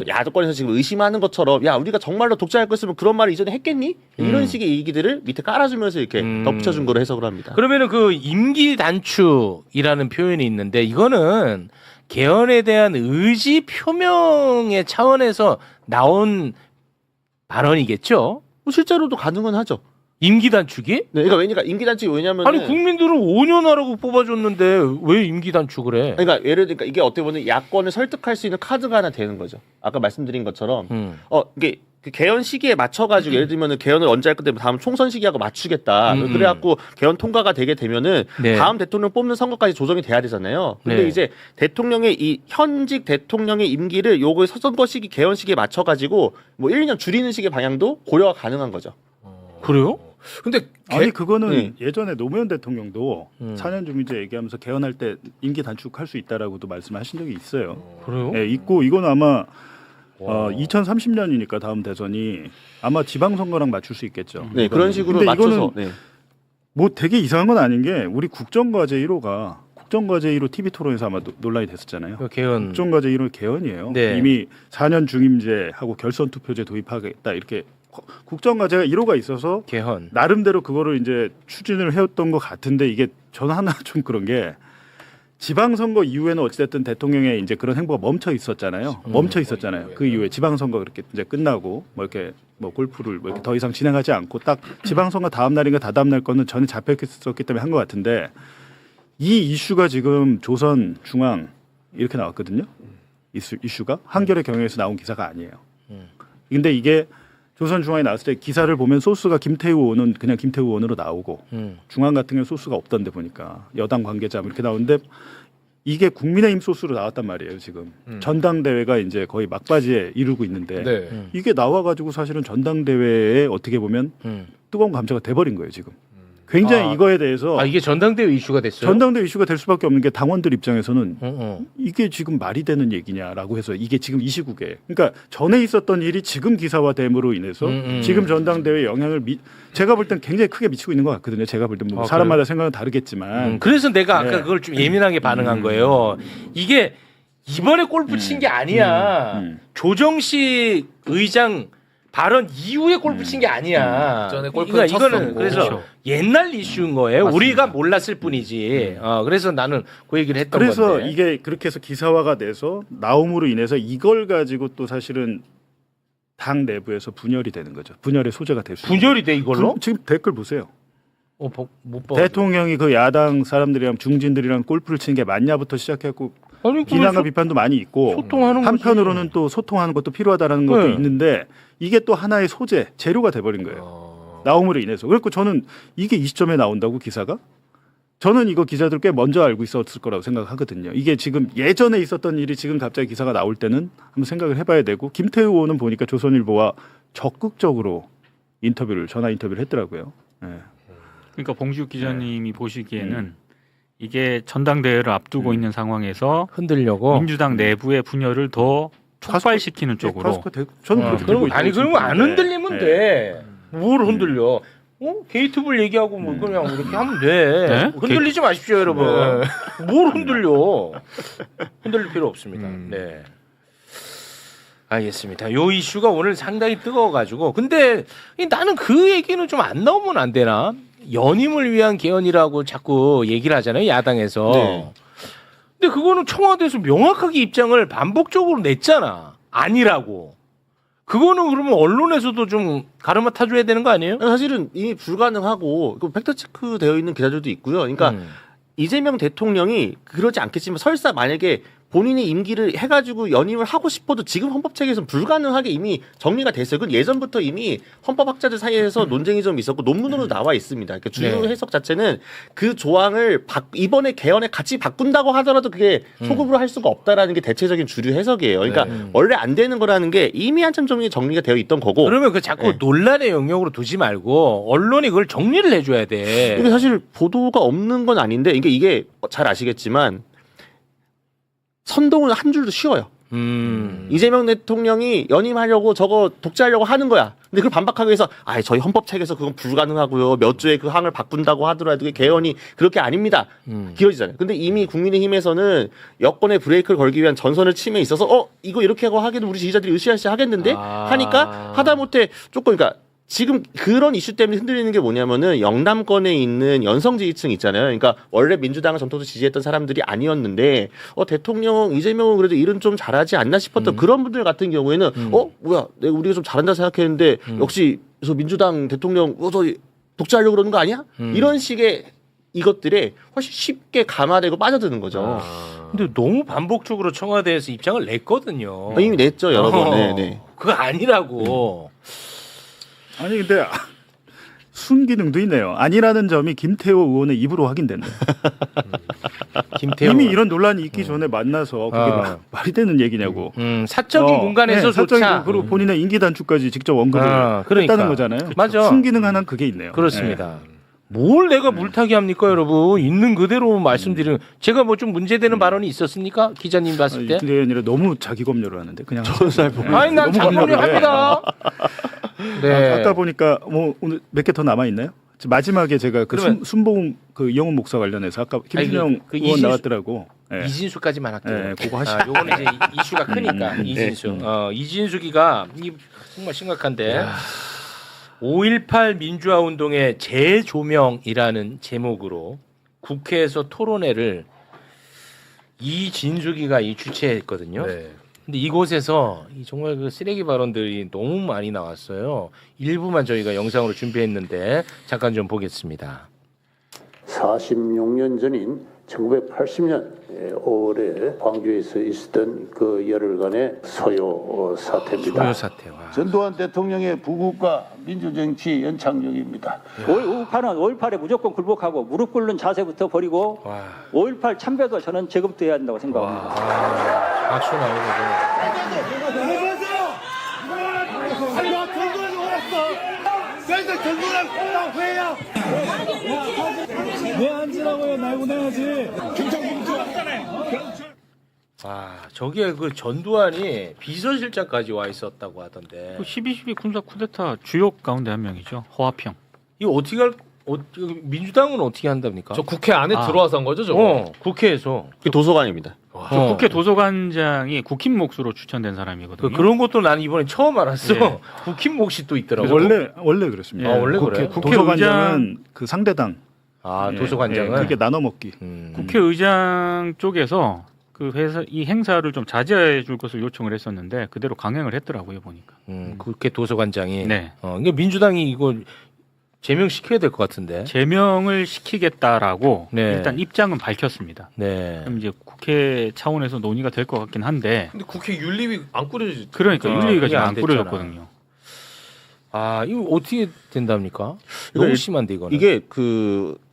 [SPEAKER 6] 야권에서 지금 의심하는 것처럼 야 우리가 정말로 독재할 거였으면 그런 말을 이전에 했겠니? 이런 식의 얘기들을 밑에 깔아주면서 이렇게 덧붙여준 거로 해석을 합니다.
[SPEAKER 2] 그러면은 그 임기 단축이라는 표현이 있는데 이거는 개헌에 대한 의지 표명의 차원에서 나온 발언이겠죠?
[SPEAKER 6] 뭐 실제로도 가능은 하죠.
[SPEAKER 2] 임기 단축이?
[SPEAKER 6] 네, 그러니까 임기 단축이 왜냐면
[SPEAKER 2] 아니 국민들은 5년 하라고 뽑아줬는데 왜 임기 단축을 해?
[SPEAKER 6] 그러니까 예를 들니까 이게 어떻게 보면 야권을 설득할 수 있는 카드가 하나 되는 거죠. 아까 말씀드린 것처럼 이게 그 개헌 시기에 맞춰가지고 예를 들면은 개헌을 언제 할 건데 다음 총선 시기하고 맞추겠다. 그래갖고 개헌 통과가 되게 되면은
[SPEAKER 2] 네.
[SPEAKER 6] 다음 대통령 뽑는 선거까지 조정이 돼야 되잖아요. 근데
[SPEAKER 2] 네.
[SPEAKER 6] 이제 대통령의 이 현직 대통령의 임기를 요거 선거 시기 개헌 시기에 맞춰가지고 뭐 1년 줄이는 식의 방향도 고려가 가능한 거죠.
[SPEAKER 2] 그래요?
[SPEAKER 3] 근데
[SPEAKER 4] 아니 그거는
[SPEAKER 6] 네.
[SPEAKER 4] 예전에 노무현 대통령도 4년 주민제 얘기하면서 개헌할 때 임기 단축할 수 있다라고도 말씀하신 적이 있어요.
[SPEAKER 2] 그래요?
[SPEAKER 4] 네, 있고 이건 아마 2030년이니까 다음 대선이 아마 지방선거랑 맞출 수 있겠죠.
[SPEAKER 6] 네, 그런 식으로
[SPEAKER 4] 근데
[SPEAKER 6] 맞춰서.
[SPEAKER 4] 이거는
[SPEAKER 6] 네.
[SPEAKER 4] 뭐 되게 이상한 건 아닌 게 우리 국정과제 1호가 국정과제 1호 TV 토론에서 아마 논란이 됐었잖아요.
[SPEAKER 2] 그 개헌.
[SPEAKER 4] 국정과제 1호 개헌이에요.
[SPEAKER 2] 네.
[SPEAKER 4] 이미 4년 중임제하고 결선 투표제 도입하겠다 이렇게 국정과제가 1호가 있어서
[SPEAKER 2] 개헌.
[SPEAKER 4] 나름대로 그거를 이제 추진을 해왔던 것 같은데 이게 저는 하나 좀 그런 게 지방선거 이후에는 어찌됐든 대통령의 이제 그런 행보가 멈춰 있었잖아요. 멈춰 있었잖아요. 그 이후에 지방선거 그렇게 이제 끝나고 뭐 이렇게 뭐 골프를 뭐 이렇게 더 이상 진행하지 않고 딱 지방선거 다음 날인가 다다음 날 거는 전에 잡혀 있었기 때문에 한 것 같은데 이 이슈가 지금 조선 중앙 이렇게 나왔거든요. 이슈가 한겨레 경향에서 나온 기사가 아니에요. 근데 이게 조선 중앙에 나왔을 때 기사를 보면 소스가 김태우 의원은 그냥 김태우 의원으로 나오고 중앙 같은 경우 소스가 없던데 보니까 여당 관계자 뭐 이렇게 나오는데 이게 국민의힘 소스로 나왔단 말이에요 지금 전당대회가 이제 거의 막바지에 이르고 있는데
[SPEAKER 3] 네.
[SPEAKER 4] 이게 나와가지고 사실은 전당대회에 어떻게 보면 뜨거운 감자가 돼버린 거예요 지금. 굉장히 이거에 대해서
[SPEAKER 2] 이게 전당대회 이슈가 됐어요?
[SPEAKER 4] 전당대회 이슈가 될 수밖에 없는 게 당원들 입장에서는 이게 지금 말이 되는 얘기냐라고 해서 이게 지금 이 시국에 그러니까 전에 있었던 일이 지금 기사화됨으로 인해서 지금 전당대회에 영향을 제가 볼 땐 굉장히 크게 미치고 있는 것 같거든요. 제가 볼 땐 뭐 사람마다 생각은 다르겠지만
[SPEAKER 2] 그래서 내가 아까
[SPEAKER 4] 네.
[SPEAKER 2] 그걸 좀 예민하게 반응한 거예요. 이게 이번에 골프 친 게 아니야. 조정식 의장 발언 이후에 골프 친 게 아니야.
[SPEAKER 3] 전에 골프는
[SPEAKER 2] 그러니까 이거는
[SPEAKER 3] 쳤었고.
[SPEAKER 2] 그래서
[SPEAKER 3] 그렇죠.
[SPEAKER 2] 옛날 이슈인 거예요. 우리가 몰랐을 뿐이지. 그래서 나는 그 얘기를 했던
[SPEAKER 4] 그래서
[SPEAKER 2] 건데.
[SPEAKER 4] 이게 그렇게 해서 기사화가 돼서 나옴으로 인해서 이걸 가지고 또 사실은 당 내부에서 분열이 되는 거죠. 분열의 소재가 될 수.
[SPEAKER 2] 분열이 돼 이걸로?
[SPEAKER 4] 지금 댓글 보세요.
[SPEAKER 2] 못 봐.
[SPEAKER 4] 대통령이 그 야당 사람들이랑 중진들이랑 골프를 치는 게 맞냐부터 시작했고
[SPEAKER 2] 아니
[SPEAKER 4] 비난과 비판도 많이 있고
[SPEAKER 2] 소통하는
[SPEAKER 4] 한편으로는
[SPEAKER 2] 거지.
[SPEAKER 4] 또 소통하는 것도 필요하다라는 것도
[SPEAKER 2] 네.
[SPEAKER 4] 있는데 이게 또 하나의 소재 재료가 돼버린 거예요. 나옴으로 인해서. 그래서 저는 이게 이 시점에 나온다고 기사가 저는 이거 기자들 꽤 먼저 알고 있었을 거라고 생각하거든요. 이게 지금 예전에 있었던 일이 지금 갑자기 기사가 나올 때는 한번 생각을 해봐야 되고 김태우 의원은 보니까 조선일보와 적극적으로 전화 인터뷰를 했더라고요. 네.
[SPEAKER 5] 그러니까 봉지욱 기자님이 보시기에는 이게 전당대회를 앞두고 있는 상황에서
[SPEAKER 2] 흔들려고.
[SPEAKER 5] 민주당 내부의 분열을 더 촉발시키는 쪽으로.
[SPEAKER 4] 저는 그렇게 들고 있다고
[SPEAKER 2] 아니 그러면 안
[SPEAKER 4] 생각하는데.
[SPEAKER 2] 흔들리면
[SPEAKER 4] 네.
[SPEAKER 2] 돼. 뭘 흔들려? 게이트불 얘기하고 뭐 그냥 이렇게 하면 돼.
[SPEAKER 5] 네?
[SPEAKER 2] 흔들리지 마십시오, 여러분. 뭘 흔들려? 흔들릴 필요 없습니다. 네. 알겠습니다. 요 이슈가 오늘 상당히 뜨거워가지고. 근데 나는 그 얘기는 좀 안 나오면 안 되나? 연임을 위한 개헌이라고 자꾸 얘기를 하잖아요, 야당에서.
[SPEAKER 6] 네.
[SPEAKER 2] 근데 그거는 청와대에서 명확하게 입장을 반복적으로 냈잖아. 아니라고. 그거는 그러면 언론에서도 좀 가르마 타줘야 되는 거 아니에요?
[SPEAKER 6] 사실은 이미 불가능하고 팩트 체크 되어 있는 기자들도 있고요. 그러니까 이재명 대통령이 그러지 않겠지만 설사 만약에 본인이 임기를 해가지고 연임을 하고 싶어도 지금 헌법체계에서는 불가능하게 이미 정리가 됐어요. 그건 예전부터 이미 헌법학자들 사이에서 논쟁이 좀 있었고 논문으로 나와 있습니다. 그러니까 주요
[SPEAKER 2] 네.
[SPEAKER 6] 해석 자체는 그 조항을 이번에 개헌에 같이 바꾼다고 하더라도 그게 소급으로 할 수가 없다라는 게 대체적인 주류 해석이에요. 그러니까 원래 안 되는 거라는 게 이미 한참 정리가 되어 있던 거고.
[SPEAKER 2] 그러면 그 자꾸
[SPEAKER 6] 네.
[SPEAKER 2] 논란의 영역으로 두지 말고 언론이 그걸 정리를 해줘야 돼.
[SPEAKER 6] 이게 사실 보도가 없는 건 아닌데 이게 잘 아시겠지만 선동은 한 줄도 쉬워요. 이재명 대통령이 연임하려고 저거 독재하려고 하는 거야. 근데 그걸 반박하기 위해서 저희 헌법책에서 그건 불가능하고요. 몇 주에 그 항을 바꾼다고 하더라도 그게 개헌이 그렇게 아닙니다. 길어지잖아요. 근데 이미 국민의힘에서는 여권의 브레이크를 걸기 위한 전선을 침해 있어서 이거 이렇게 하고 하기는 우리 지지자들이 으쌰으쌰 하겠는데 하니까 하다못해 조금 그러니까 지금 그런 이슈 때문에 흔들리는 게 뭐냐면은 영남권에 있는 연성 지지층 있잖아요. 그러니까 원래 민주당을 전통적으로 지지했던 사람들이 아니었는데 대통령 이재명은 그래도 일은 좀 잘하지 않나 싶었던 그런 분들 같은 경우에는 뭐야 내가 우리가 좀 잘한다 생각했는데 역시 그래서 민주당 대통령 저 독재하려고 그러는 거 아니야? 이런 식의 이것들에 훨씬 쉽게 감화되고 빠져드는 거죠.
[SPEAKER 2] 근데 너무 반복적으로 청와대에서 입장을 냈거든요.
[SPEAKER 6] 이미 냈죠 여러 번. 네네.
[SPEAKER 2] 그거 아니라고.
[SPEAKER 4] 아니 근데 순기능도 있네요. 아니라는 점이 김태호 의원의 입으로 확인됐네요.
[SPEAKER 2] 김태호
[SPEAKER 4] 이미 이런 논란이 있기 전에 만나서 그게 말이 되는 얘기냐고.
[SPEAKER 2] 사적인 공간에서조차
[SPEAKER 4] 사적인 그리고 본인의 임기 단축까지 직접 언급을
[SPEAKER 2] 그러니까.
[SPEAKER 4] 했다는 거잖아요.
[SPEAKER 2] 맞아.
[SPEAKER 4] 순기능 하나 그게 있네요.
[SPEAKER 2] 그렇습니다. 뭘 내가 물타기 합니까, 여러분? 있는 그대로 말씀드리는. 제가 뭐 좀 문제되는 발언이 있었습니까, 기자님 봤을 때?
[SPEAKER 4] 그게 아니라 너무 자기 검열을 하는데 그냥.
[SPEAKER 2] 아니 난
[SPEAKER 4] 너무
[SPEAKER 2] 자기
[SPEAKER 4] 검열을 해.
[SPEAKER 2] 합니다. 네.
[SPEAKER 4] 아까 보니까 뭐 오늘 몇 개 더 남아 있나요? 마지막에 제가 그
[SPEAKER 2] 그러면-
[SPEAKER 4] 순봉 그 이영훈 목사 관련해서 아까 김준영
[SPEAKER 2] 그
[SPEAKER 4] 의원
[SPEAKER 2] 이진수-
[SPEAKER 4] 나왔더라고. 예.
[SPEAKER 2] 이진수까지만 할게요.
[SPEAKER 4] 네, 그거 하시죠.
[SPEAKER 2] 요거는 이제 이슈가 크니까 이진수. 이진수기가 정말 심각한데 5.18 민주화 운동의 재조명이라는 제목으로 국회에서 토론회를 이진수기가 주최했거든요.
[SPEAKER 3] 네.
[SPEAKER 2] 근데 이곳에서 정말 그 쓰레기 발언들이 너무 많이 나왔어요. 일부만 저희가 영상으로 준비했는데 잠깐 좀 보겠습니다.
[SPEAKER 7] 46년 전인 1980년 5월에 광주에서 있었던 그 열흘간의 소요 사태입니다.
[SPEAKER 2] 소요 사태와
[SPEAKER 8] 전두환 대통령의 부국과 민주정치 연착륙입니다.
[SPEAKER 9] 5.18은 5.18에 무조건 굴복하고 무릎 꿇는 자세부터 버리고 5.18 참배도 저는 재검토해야 한다고 생각합니다.
[SPEAKER 2] 박수 나오고 저기에 그 전두환이 비서실장까지 와 있었다고 하던데
[SPEAKER 5] 12.12 군사 쿠데타 주역 가운데 한 명이죠. 허화평.
[SPEAKER 2] 이거 어떻게 민주당은 어떻게 한답니까?
[SPEAKER 3] 저 국회 안에 들어와서 한 거죠, 저거?
[SPEAKER 2] 국회에서
[SPEAKER 6] 그 도서관입니다.
[SPEAKER 5] 국회 도서관장이 국힘 몫으로 추천된 사람이거든요.
[SPEAKER 2] 그런 것도 난 이번에 처음 알았어.
[SPEAKER 5] 예.
[SPEAKER 2] 국힘 몫이 또 있더라고.
[SPEAKER 4] 원래 그렇습니다.
[SPEAKER 2] 아, 원래
[SPEAKER 4] 국회,
[SPEAKER 2] 그래요?
[SPEAKER 4] 도서관장은 그 상대당.
[SPEAKER 2] 도서관장은
[SPEAKER 4] 그게 나눠 먹기.
[SPEAKER 5] 국회의장 쪽에서 이 행사를 좀 자제해 줄 것을 요청을 했었는데 그대로 강행을 했더라고요 보니까.
[SPEAKER 2] 국회 도서관장이.
[SPEAKER 5] 네.
[SPEAKER 2] 이게 민주당이 이거 제명시켜야 될 것 같은데.
[SPEAKER 5] 제명을 시키겠다라고
[SPEAKER 2] 네.
[SPEAKER 5] 일단 입장은 밝혔습니다.
[SPEAKER 2] 네.
[SPEAKER 5] 그럼 이제 국회 차원에서 논의가 될 것 같긴 한데.
[SPEAKER 3] 근데 국회 윤리위 안 꾸려지.
[SPEAKER 5] 그러니까 윤리위가
[SPEAKER 2] 이게
[SPEAKER 5] 지금
[SPEAKER 2] 안
[SPEAKER 5] 안
[SPEAKER 2] 됐잖아.
[SPEAKER 5] 꾸려졌거든요.
[SPEAKER 2] 이거 어떻게 된답니까?
[SPEAKER 6] 이거
[SPEAKER 2] 너무 심한데 이거는.
[SPEAKER 6] 이게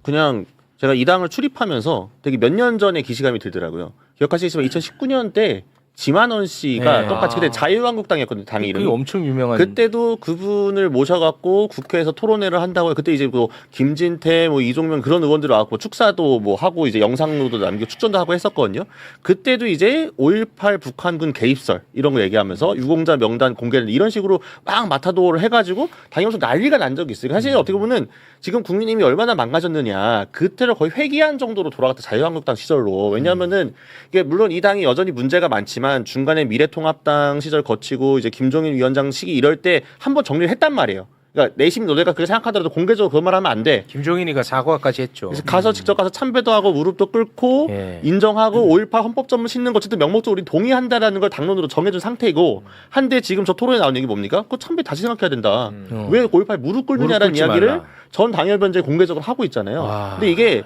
[SPEAKER 6] 그냥 제가 이 당을 출입하면서 되게 몇 년 전에 기시감이 들더라고요. 기억하시겠지만 2019년 때 지만원 씨가
[SPEAKER 2] 네.
[SPEAKER 6] 똑같이 그때 자유한국당이었거든요. 당이
[SPEAKER 2] 그게
[SPEAKER 6] 이름이.
[SPEAKER 2] 엄청 유명한.
[SPEAKER 6] 그때도 그분을 모셔갖고 국회에서 토론회를 한다고 해요. 그때 이제 뭐 김진태, 뭐 이종명 그런 의원들 와갖고 축사도 뭐 하고 이제 영상로도 남기고 축전도 하고 했었거든요. 그때도 이제 5.18 북한군 개입설 이런 거 얘기하면서 유공자 명단 공개를 이런 식으로 막 마타도를 해가지고 당연히 난리가 난 적이 있어요. 사실 어떻게 보면 지금 국민의힘이 얼마나 망가졌느냐 그때를 거의 회귀한 정도로 돌아갔다 자유한국당 시절로. 왜냐하면은 이게 물론 이 당이 여전히 문제가 많지만 중간에 미래통합당 시절 거치고 이제 김종인 위원장 시기 이럴 때 한번 정리를 했단 말이에요. 그러니까 내심 너네가 그렇게 생각하더라도 공개적으로 그런 말 하면 안 돼.
[SPEAKER 2] 김종인이가 사과까지 했죠.
[SPEAKER 6] 그래서 가서 직접 가서 참배도 하고 무릎도 꿇고
[SPEAKER 2] 예.
[SPEAKER 6] 인정하고 5.18 헌법점을 싣는 거 어쨌든 명목적으로 우리 동의한다라는 걸 당론으로 정해준 상태이고 한데 지금 저 토론에 나온 얘기 뭡니까? 그거 참배 다시 생각해야 된다. 왜 5.18 무릎 꿇느냐라는
[SPEAKER 2] 무릎 꿇지
[SPEAKER 6] 이야기를
[SPEAKER 2] 말라.
[SPEAKER 6] 전 당협변제 공개적으로 하고 있잖아요. 근데 이게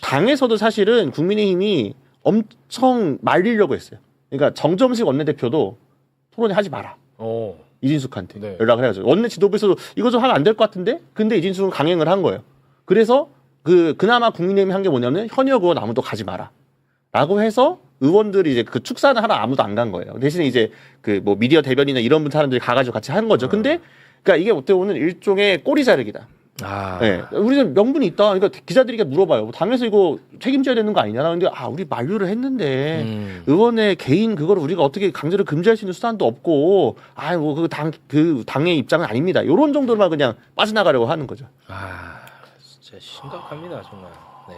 [SPEAKER 6] 당에서도 사실은 국민의힘이 엄청 말리려고 했어요. 그러니까 정점식 원내대표도 토론회 하지 마라. 이진숙한테
[SPEAKER 3] 네.
[SPEAKER 6] 연락을 해가지고 원내 지도부에서도 이거 좀 하면 안 될 것 같은데 근데 이진숙은 강행을 한 거예요. 그래서 그나마 국민의힘이 한 게 뭐냐면 현역 의원 아무도 가지 마라 라고 해서 의원들이 이제 그 축사는 하나 아무도 안 간 거예요. 대신에 이제 그 뭐 미디어 대변이나 이런 사람들이 가가지고 같이 한 거죠. 근데 그러니까 이게 어떻게 보면 일종의 꼬리 자르기다. 네. 우리는 명분이 있다. 그러니까 기자들이 물어봐요. 당에서 이거 책임져야 되는 거 아니냐? 근데 우리 만류를 했는데 의원의 개인 그거를 우리가 어떻게 강제로 금지할 수 있는 수단도 없고, 뭐 그 당의 입장은 아닙니다. 이런 정도만 그냥 빠져나가려고 하는 거죠.
[SPEAKER 2] 진짜 심각합니다 정말. 네.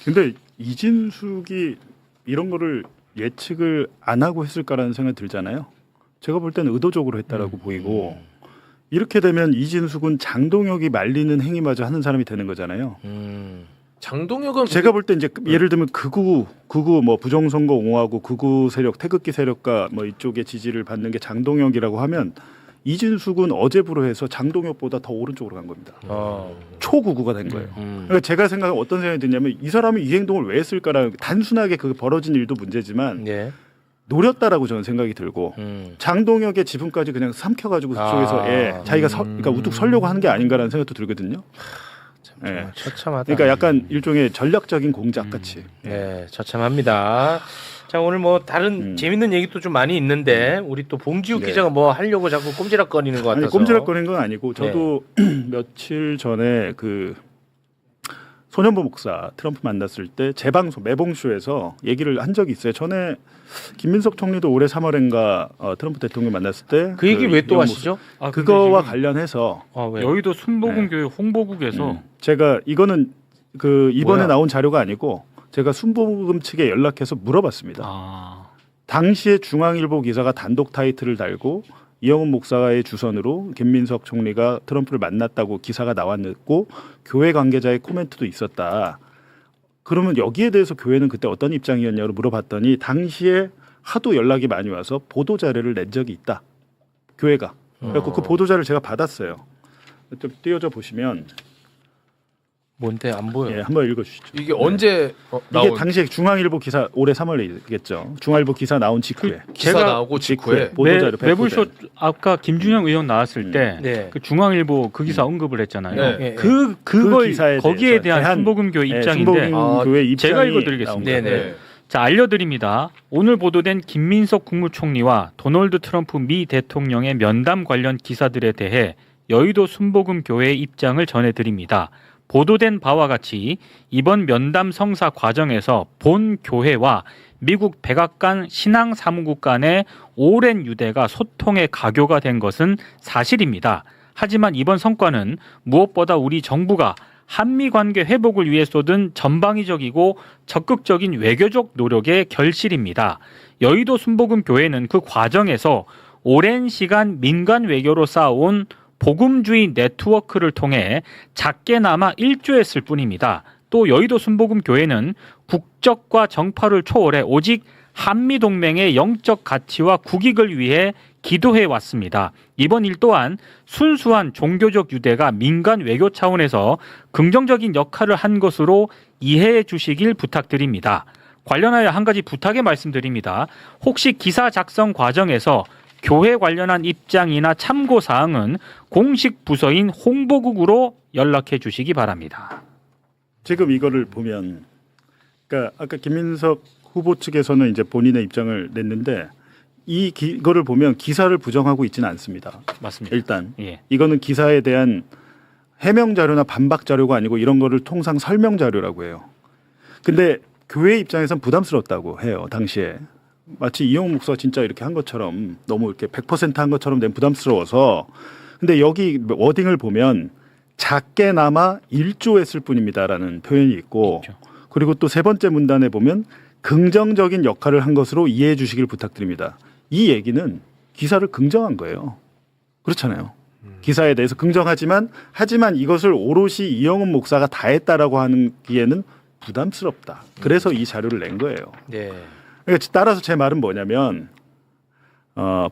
[SPEAKER 4] 근데 이진숙이 이런 거를 예측을 안 하고 했을까라는 생각이 들잖아요. 제가 볼 때는 의도적으로 했다라고 보이고 이렇게 되면 이진숙은 장동혁이 말리는 행위마저 하는 사람이 되는 거잖아요.
[SPEAKER 3] 장동혁은
[SPEAKER 4] 제가 볼 때 이제 예를 들면 극우 뭐 부정선거 옹호하고 극우 세력 태극기 세력과 뭐 이쪽의 지지를 받는 게 장동혁이라고 하면 이진숙은 어제부로 해서 장동혁보다 더 오른쪽으로 간 겁니다. 초극우가 된 거예요. 그러니까 제가 생각하면 어떤 생각이 드냐면 이 사람이 이 행동을 왜 했을까라는 단순하게 그게 벌어진 일도 문제지만 노렸다라고 저는 생각이 들고 장동혁의 지분까지 그냥 삼켜가지고 그쪽에서 자기가 그러니까 우뚝 서려고 하는 게 아닌가라는 생각도 들거든요.
[SPEAKER 2] 처참하다.
[SPEAKER 4] 그러니까 약간 일종의 전략적인 공작 같이.
[SPEAKER 2] 네, 처참합니다. 자 오늘 뭐 다른 재밌는 얘기도 좀 많이 있는데 우리 또 봉지욱 기자가 뭐 하려고 자꾸 꼼지락거리는 것 같아서.
[SPEAKER 4] 아니, 꼼지락거리는 건 아니고 저도 며칠 전에 그 소년보 목사 트럼프 만났을 때 재방송 매봉쇼에서 얘기를 한 적이 있어요. 전에 김민석 총리도 올해 3월인가 트럼프 대통령 만났을 때
[SPEAKER 2] 그 얘기 왜 또 하시죠?
[SPEAKER 4] 그거와 관련해서
[SPEAKER 5] 여의도 순복음교회 홍보국에서
[SPEAKER 4] 제가 이거는 그 이번에 나온 자료가 아니고 제가 순복음 측에 연락해서 물어봤습니다. 당시에 중앙일보 기사가 단독 타이틀을 달고 이영훈 목사의 주선으로 김민석 총리가 트럼프를 만났다고 기사가 나왔고 교회 관계자의 코멘트도 있었다. 그러면 여기에 대해서 교회는 그때 어떤 입장이었냐고 물어봤더니 당시에 하도 연락이 많이 와서 보도 자료를 낸 적이 있다. 교회가. 그래서 그 보도 자료를 제가 받았어요. 좀 띄워져 보시면
[SPEAKER 2] 뭔데 안 보여?
[SPEAKER 4] 예, 한번 읽어주시죠.
[SPEAKER 3] 이게 언제
[SPEAKER 4] 이게 당시에 중앙일보 기사 올해 3월이겠죠. 중앙일보 기사 나온 직후에
[SPEAKER 3] 기사
[SPEAKER 5] 제가
[SPEAKER 3] 나오고 직후에
[SPEAKER 4] 보도자료
[SPEAKER 5] 매불쇼 아까 김준영 의원 나왔을 때 그 중앙일보 그 기사 언급을 했잖아요. 그걸
[SPEAKER 4] 기사에
[SPEAKER 5] 거기에
[SPEAKER 4] 대해서
[SPEAKER 5] 대한 순복음교회 입장인데
[SPEAKER 4] 순복음교회 입장이
[SPEAKER 5] 제가 읽어드리겠습니다.
[SPEAKER 2] 네네.
[SPEAKER 5] 자, 알려드립니다. 오늘 보도된 김민석 국무총리와 도널드 트럼프 미 대통령의 면담 관련 기사들에 대해 여의도 순복음교회의 입장을 전해드립니다. 보도된 바와 같이 이번 면담 성사 과정에서 본 교회와 미국 백악관 신앙사무국 간의 오랜 유대가 소통의 가교가 된 것은 사실입니다. 하지만 이번 성과는 무엇보다 우리 정부가 한미 관계 회복을 위해 쏟은 전방위적이고 적극적인 외교적 노력의 결실입니다. 여의도 순복음교회는 그 과정에서 오랜 시간 민간 외교로 쌓아온 복음주의 네트워크를 통해 작게나마 일조했을 뿐입니다. 또 여의도 순복음교회는 국적과 정파를 초월해 오직 한미동맹의 영적 가치와 국익을 위해 기도해 왔습니다. 이번 일 또한 순수한 종교적 유대가 민간 외교 차원에서 긍정적인 역할을 한 것으로 이해해 주시길 부탁드립니다. 관련하여 한 가지 부탁의 말씀드립니다. 혹시 기사 작성 과정에서 교회 관련한 입장이나 참고 사항은 공식 부서인 홍보국으로 연락해 주시기 바랍니다.
[SPEAKER 4] 지금 이거를 보면, 그러니까 아까 김민석 후보 측에서는 이제 본인의 입장을 냈는데 이거를 보면 기사를 부정하고 있지는 않습니다.
[SPEAKER 5] 맞습니다.
[SPEAKER 4] 일단 이거는 기사에 대한 해명 자료나 반박 자료가 아니고 이런 거를 통상 설명 자료라고 해요. 근데 교회 입장에선 부담스럽다고 해요. 당시에. 마치 이영훈 목사가 진짜 이렇게 한 것처럼 너무 이렇게 100% 한 것처럼 낸 부담스러워서. 근데 여기 워딩을 보면 작게나마 일조했을 뿐입니다라는 표현이 있고 그리고 또 세 번째 문단에 보면 긍정적인 역할을 한 것으로 이해해 주시길 부탁드립니다. 이 얘기는 기사를 긍정한 거예요. 그렇잖아요. 기사에 대해서 긍정하지만 이것을 오롯이 이영훈 목사가 다 했다라고 하기에는 부담스럽다. 그래서 이 자료를 낸 거예요.
[SPEAKER 2] 네.
[SPEAKER 4] 그러니까 따라서 제 말은 뭐냐면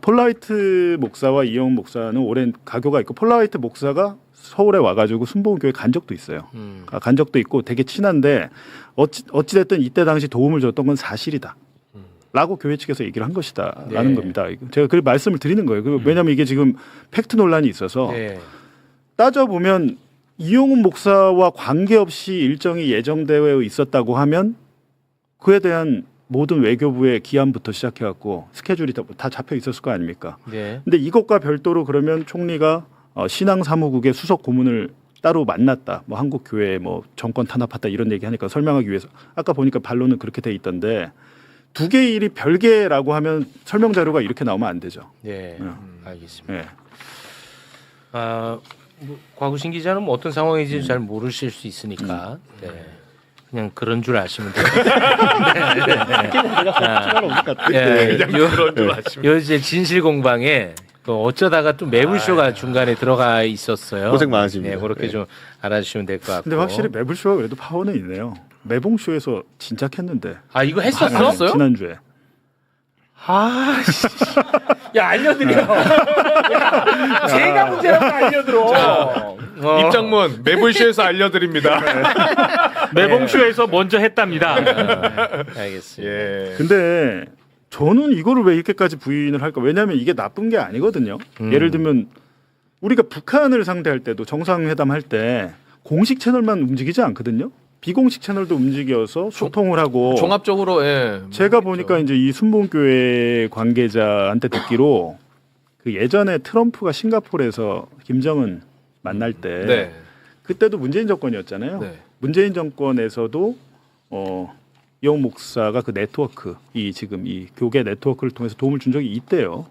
[SPEAKER 4] 폴라이트 목사와 이영훈 목사는 오랜 가교가 있고 폴라이트 목사가 서울에 와가지고 순복음교회 간 적도 있어요. 간 적도 있고 되게 친한데 어찌됐든 이때 당시 도움을 줬던 건 사실이다. 라고 교회 측에서 얘기를 한 것이다라는
[SPEAKER 2] 네.
[SPEAKER 4] 겁니다. 제가 그 말씀을 드리는 거예요. 왜냐하면 이게 지금 팩트 논란이 있어서
[SPEAKER 2] 네.
[SPEAKER 4] 따져보면 이용훈 목사와 관계없이 일정이 예정되어 있었다고 하면 그에 대한 모든 외교부의 기한부터 시작해갖고 스케줄이 다 잡혀 있었을 거 아닙니까?
[SPEAKER 2] 네.
[SPEAKER 4] 근데 이것과 별도로 그러면 총리가 신앙사무국의 수석 고문을 따로 만났다. 뭐 한국 교회 뭐 정권 탄압했다 이런 얘기하니까 설명하기 위해서 아까 보니까 반론은 그렇게 돼 있던데 두 개의 일이 별개라고 하면 설명 자료가 이렇게 나오면 안 되죠.
[SPEAKER 2] 네. 알겠습니다.
[SPEAKER 4] 네.
[SPEAKER 2] 뭐, 곽우신 기자는 뭐 어떤 상황인지 잘 모르실 수 있으니까 네. 그냥 그런 줄 아시면 돼요.
[SPEAKER 3] 그런 줄 아시면.
[SPEAKER 2] 요 이제 진실 공방에 그 어쩌다가 또 매불쇼가 중간에 들어가 있었어요.
[SPEAKER 6] 고생 많으십니다.
[SPEAKER 2] 네, 그렇게
[SPEAKER 6] 네.
[SPEAKER 2] 좀 알아주시면 될 것 같고.
[SPEAKER 4] 근데 확실히 매불쇼가 그래도 파워는 있네요. 매봉쇼에서 진작했는데.
[SPEAKER 2] 아 이거 했었어?
[SPEAKER 4] 지난주에.
[SPEAKER 2] 아, 씨. 야 알려드려. 야, 제가 문제라고 알려드려.
[SPEAKER 3] 입장문 매불쇼에서 알려드립니다.
[SPEAKER 5] 매봉쇼에서 먼저 했답니다.
[SPEAKER 2] 알겠습니다.
[SPEAKER 3] 예.
[SPEAKER 4] 근데 저는 이거를 왜 이렇게까지 부인을 할까? 왜냐하면 이게 나쁜 게 아니거든요. 예를 들면 우리가 북한을 상대할 때도 정상회담 할 때 공식 채널만 움직이지 않거든요. 비공식 채널도 움직여서 소통을 하고
[SPEAKER 3] 종합적으로 예.
[SPEAKER 4] 제가 보니까 이제 이 순복음교회 관계자한테 듣기로 그 예전에 트럼프가 싱가포르에서 김정은 만날 때
[SPEAKER 3] 네.
[SPEAKER 4] 그때도 문재인 정권이었잖아요.
[SPEAKER 3] 네.
[SPEAKER 4] 문재인 정권에서도 이용 목사가 그 네트워크 이 지금 이 교계 네트워크를 통해서 도움을 준 적이 있대요.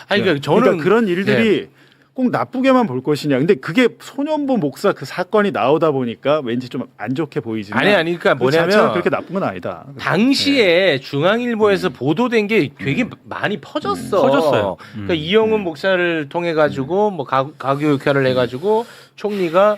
[SPEAKER 2] 아니 그러니까 저는
[SPEAKER 4] 그러니까 그런 일들이 꼭 나쁘게만 볼 것이냐. 근데 그게 소년보 목사 그 사건이 나오다 보니까 왠지 좀 안 좋게 보이지만
[SPEAKER 2] 아니 그러니까
[SPEAKER 4] 그 자체는
[SPEAKER 2] 뭐냐면
[SPEAKER 4] 그렇게 나쁜 건 아니다.
[SPEAKER 2] 당시에 중앙일보에서 보도된 게 되게 많이 퍼졌어.
[SPEAKER 5] 퍼졌어요.
[SPEAKER 2] 그러니까 이영훈 목사를 통해 가지고 뭐 가교육회를 해 가지고 총리가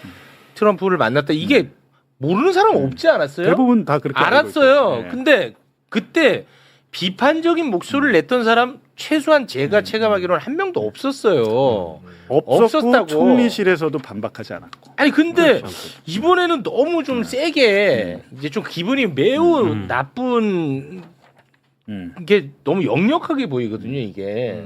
[SPEAKER 2] 트럼프를 만났다. 이게 모르는 사람 없지 않았어요?
[SPEAKER 4] 대부분 다 그렇게 알고
[SPEAKER 2] 알았어요.
[SPEAKER 4] 있고. 네.
[SPEAKER 2] 근데 그때 비판적인 목소리를 냈던 사람 최소한 제가 체감하기로는 한 명도 없었어요.
[SPEAKER 4] 없었고
[SPEAKER 2] 없었다고.
[SPEAKER 4] 총리실에서도 반박하지 않았고.
[SPEAKER 2] 아니 근데 이번에는 너무 좀 세게 이제 좀 기분이 매우 나쁜 게 너무 역력하게 보이거든요 이게.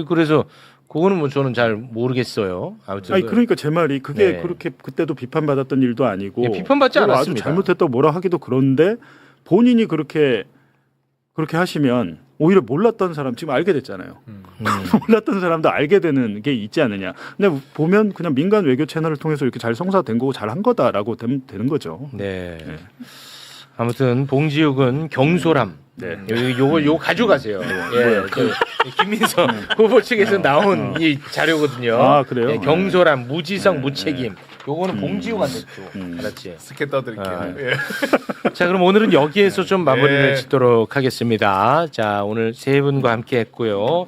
[SPEAKER 2] 그래서 그거는 뭐 저는 잘 모르겠어요. 아무튼
[SPEAKER 4] 아니 그러니까 제 말이 그게
[SPEAKER 2] 네.
[SPEAKER 4] 그렇게 그때도 비판받았던 일도 아니고
[SPEAKER 2] 예, 비판받지
[SPEAKER 4] 그리고
[SPEAKER 2] 않았습니다.
[SPEAKER 4] 아주 잘못했다고 뭐라 하기도 그런데 본인이 그렇게 하시면 오히려 몰랐던 사람 지금 알게 됐잖아요. 몰랐던 사람도 알게 되는 게 있지 않느냐. 근데 보면 그냥 민간 외교 채널을 통해서 이렇게 잘 성사된 거고 잘 한 거다라고 되는 거죠.
[SPEAKER 2] 네.
[SPEAKER 4] 네.
[SPEAKER 2] 아무튼 봉지욱은 경솔함.
[SPEAKER 4] 네.
[SPEAKER 2] 요거 가져가세요. 예, 김민석 후보 측에서 나온 이 자료거든요.
[SPEAKER 4] 아, 그래요?
[SPEAKER 2] 네, 경솔함, 무지성, 무책임. 요거는 봉지욱한테 줘. 알았지?
[SPEAKER 3] 스케 떠드릴게요.
[SPEAKER 2] 아.
[SPEAKER 3] 예.
[SPEAKER 2] 자, 그럼 오늘은 여기에서 좀 마무리를
[SPEAKER 3] 네.
[SPEAKER 2] 짓도록 하겠습니다. 자, 오늘 세 분과 함께 했고요.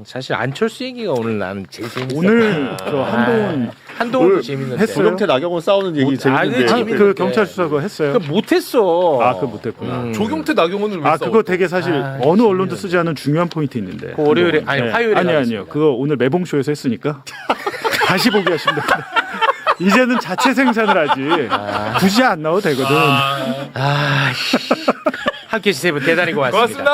[SPEAKER 2] 사실 안철수 얘기가 오늘 나는 제일 재밌었어요.
[SPEAKER 4] 오늘 저 한동훈
[SPEAKER 2] 한동훈도 재밌는데.
[SPEAKER 4] 했어요?
[SPEAKER 6] 조경태 나경원 싸우는 얘기 재밌는데
[SPEAKER 2] 그
[SPEAKER 4] 아,
[SPEAKER 2] 재밌는데.
[SPEAKER 4] 그 경찰 수사 그거 했어요?
[SPEAKER 2] 그거 못했어.
[SPEAKER 4] 아, 그거 못했구나.
[SPEAKER 3] 조경태 나경원을 왜
[SPEAKER 4] 아
[SPEAKER 3] 싸워?
[SPEAKER 4] 그거 되게 사실
[SPEAKER 2] 아,
[SPEAKER 4] 어느
[SPEAKER 2] 재밌네.
[SPEAKER 4] 언론도 쓰지 않은 중요한 포인트 있는데.
[SPEAKER 2] 그 월요일에 아니
[SPEAKER 4] 네.
[SPEAKER 2] 화요일에
[SPEAKER 4] 아니요
[SPEAKER 2] 나왔습니다.
[SPEAKER 4] 그거 오늘 매봉쇼에서 했으니까 다시 보기 하시면 됩니다. 이제는 자체 생산을 하지 굳이 안 나와도 되거든.
[SPEAKER 2] 함께해 주세요. 대단히 고맙습니다.
[SPEAKER 3] 고맙습니다.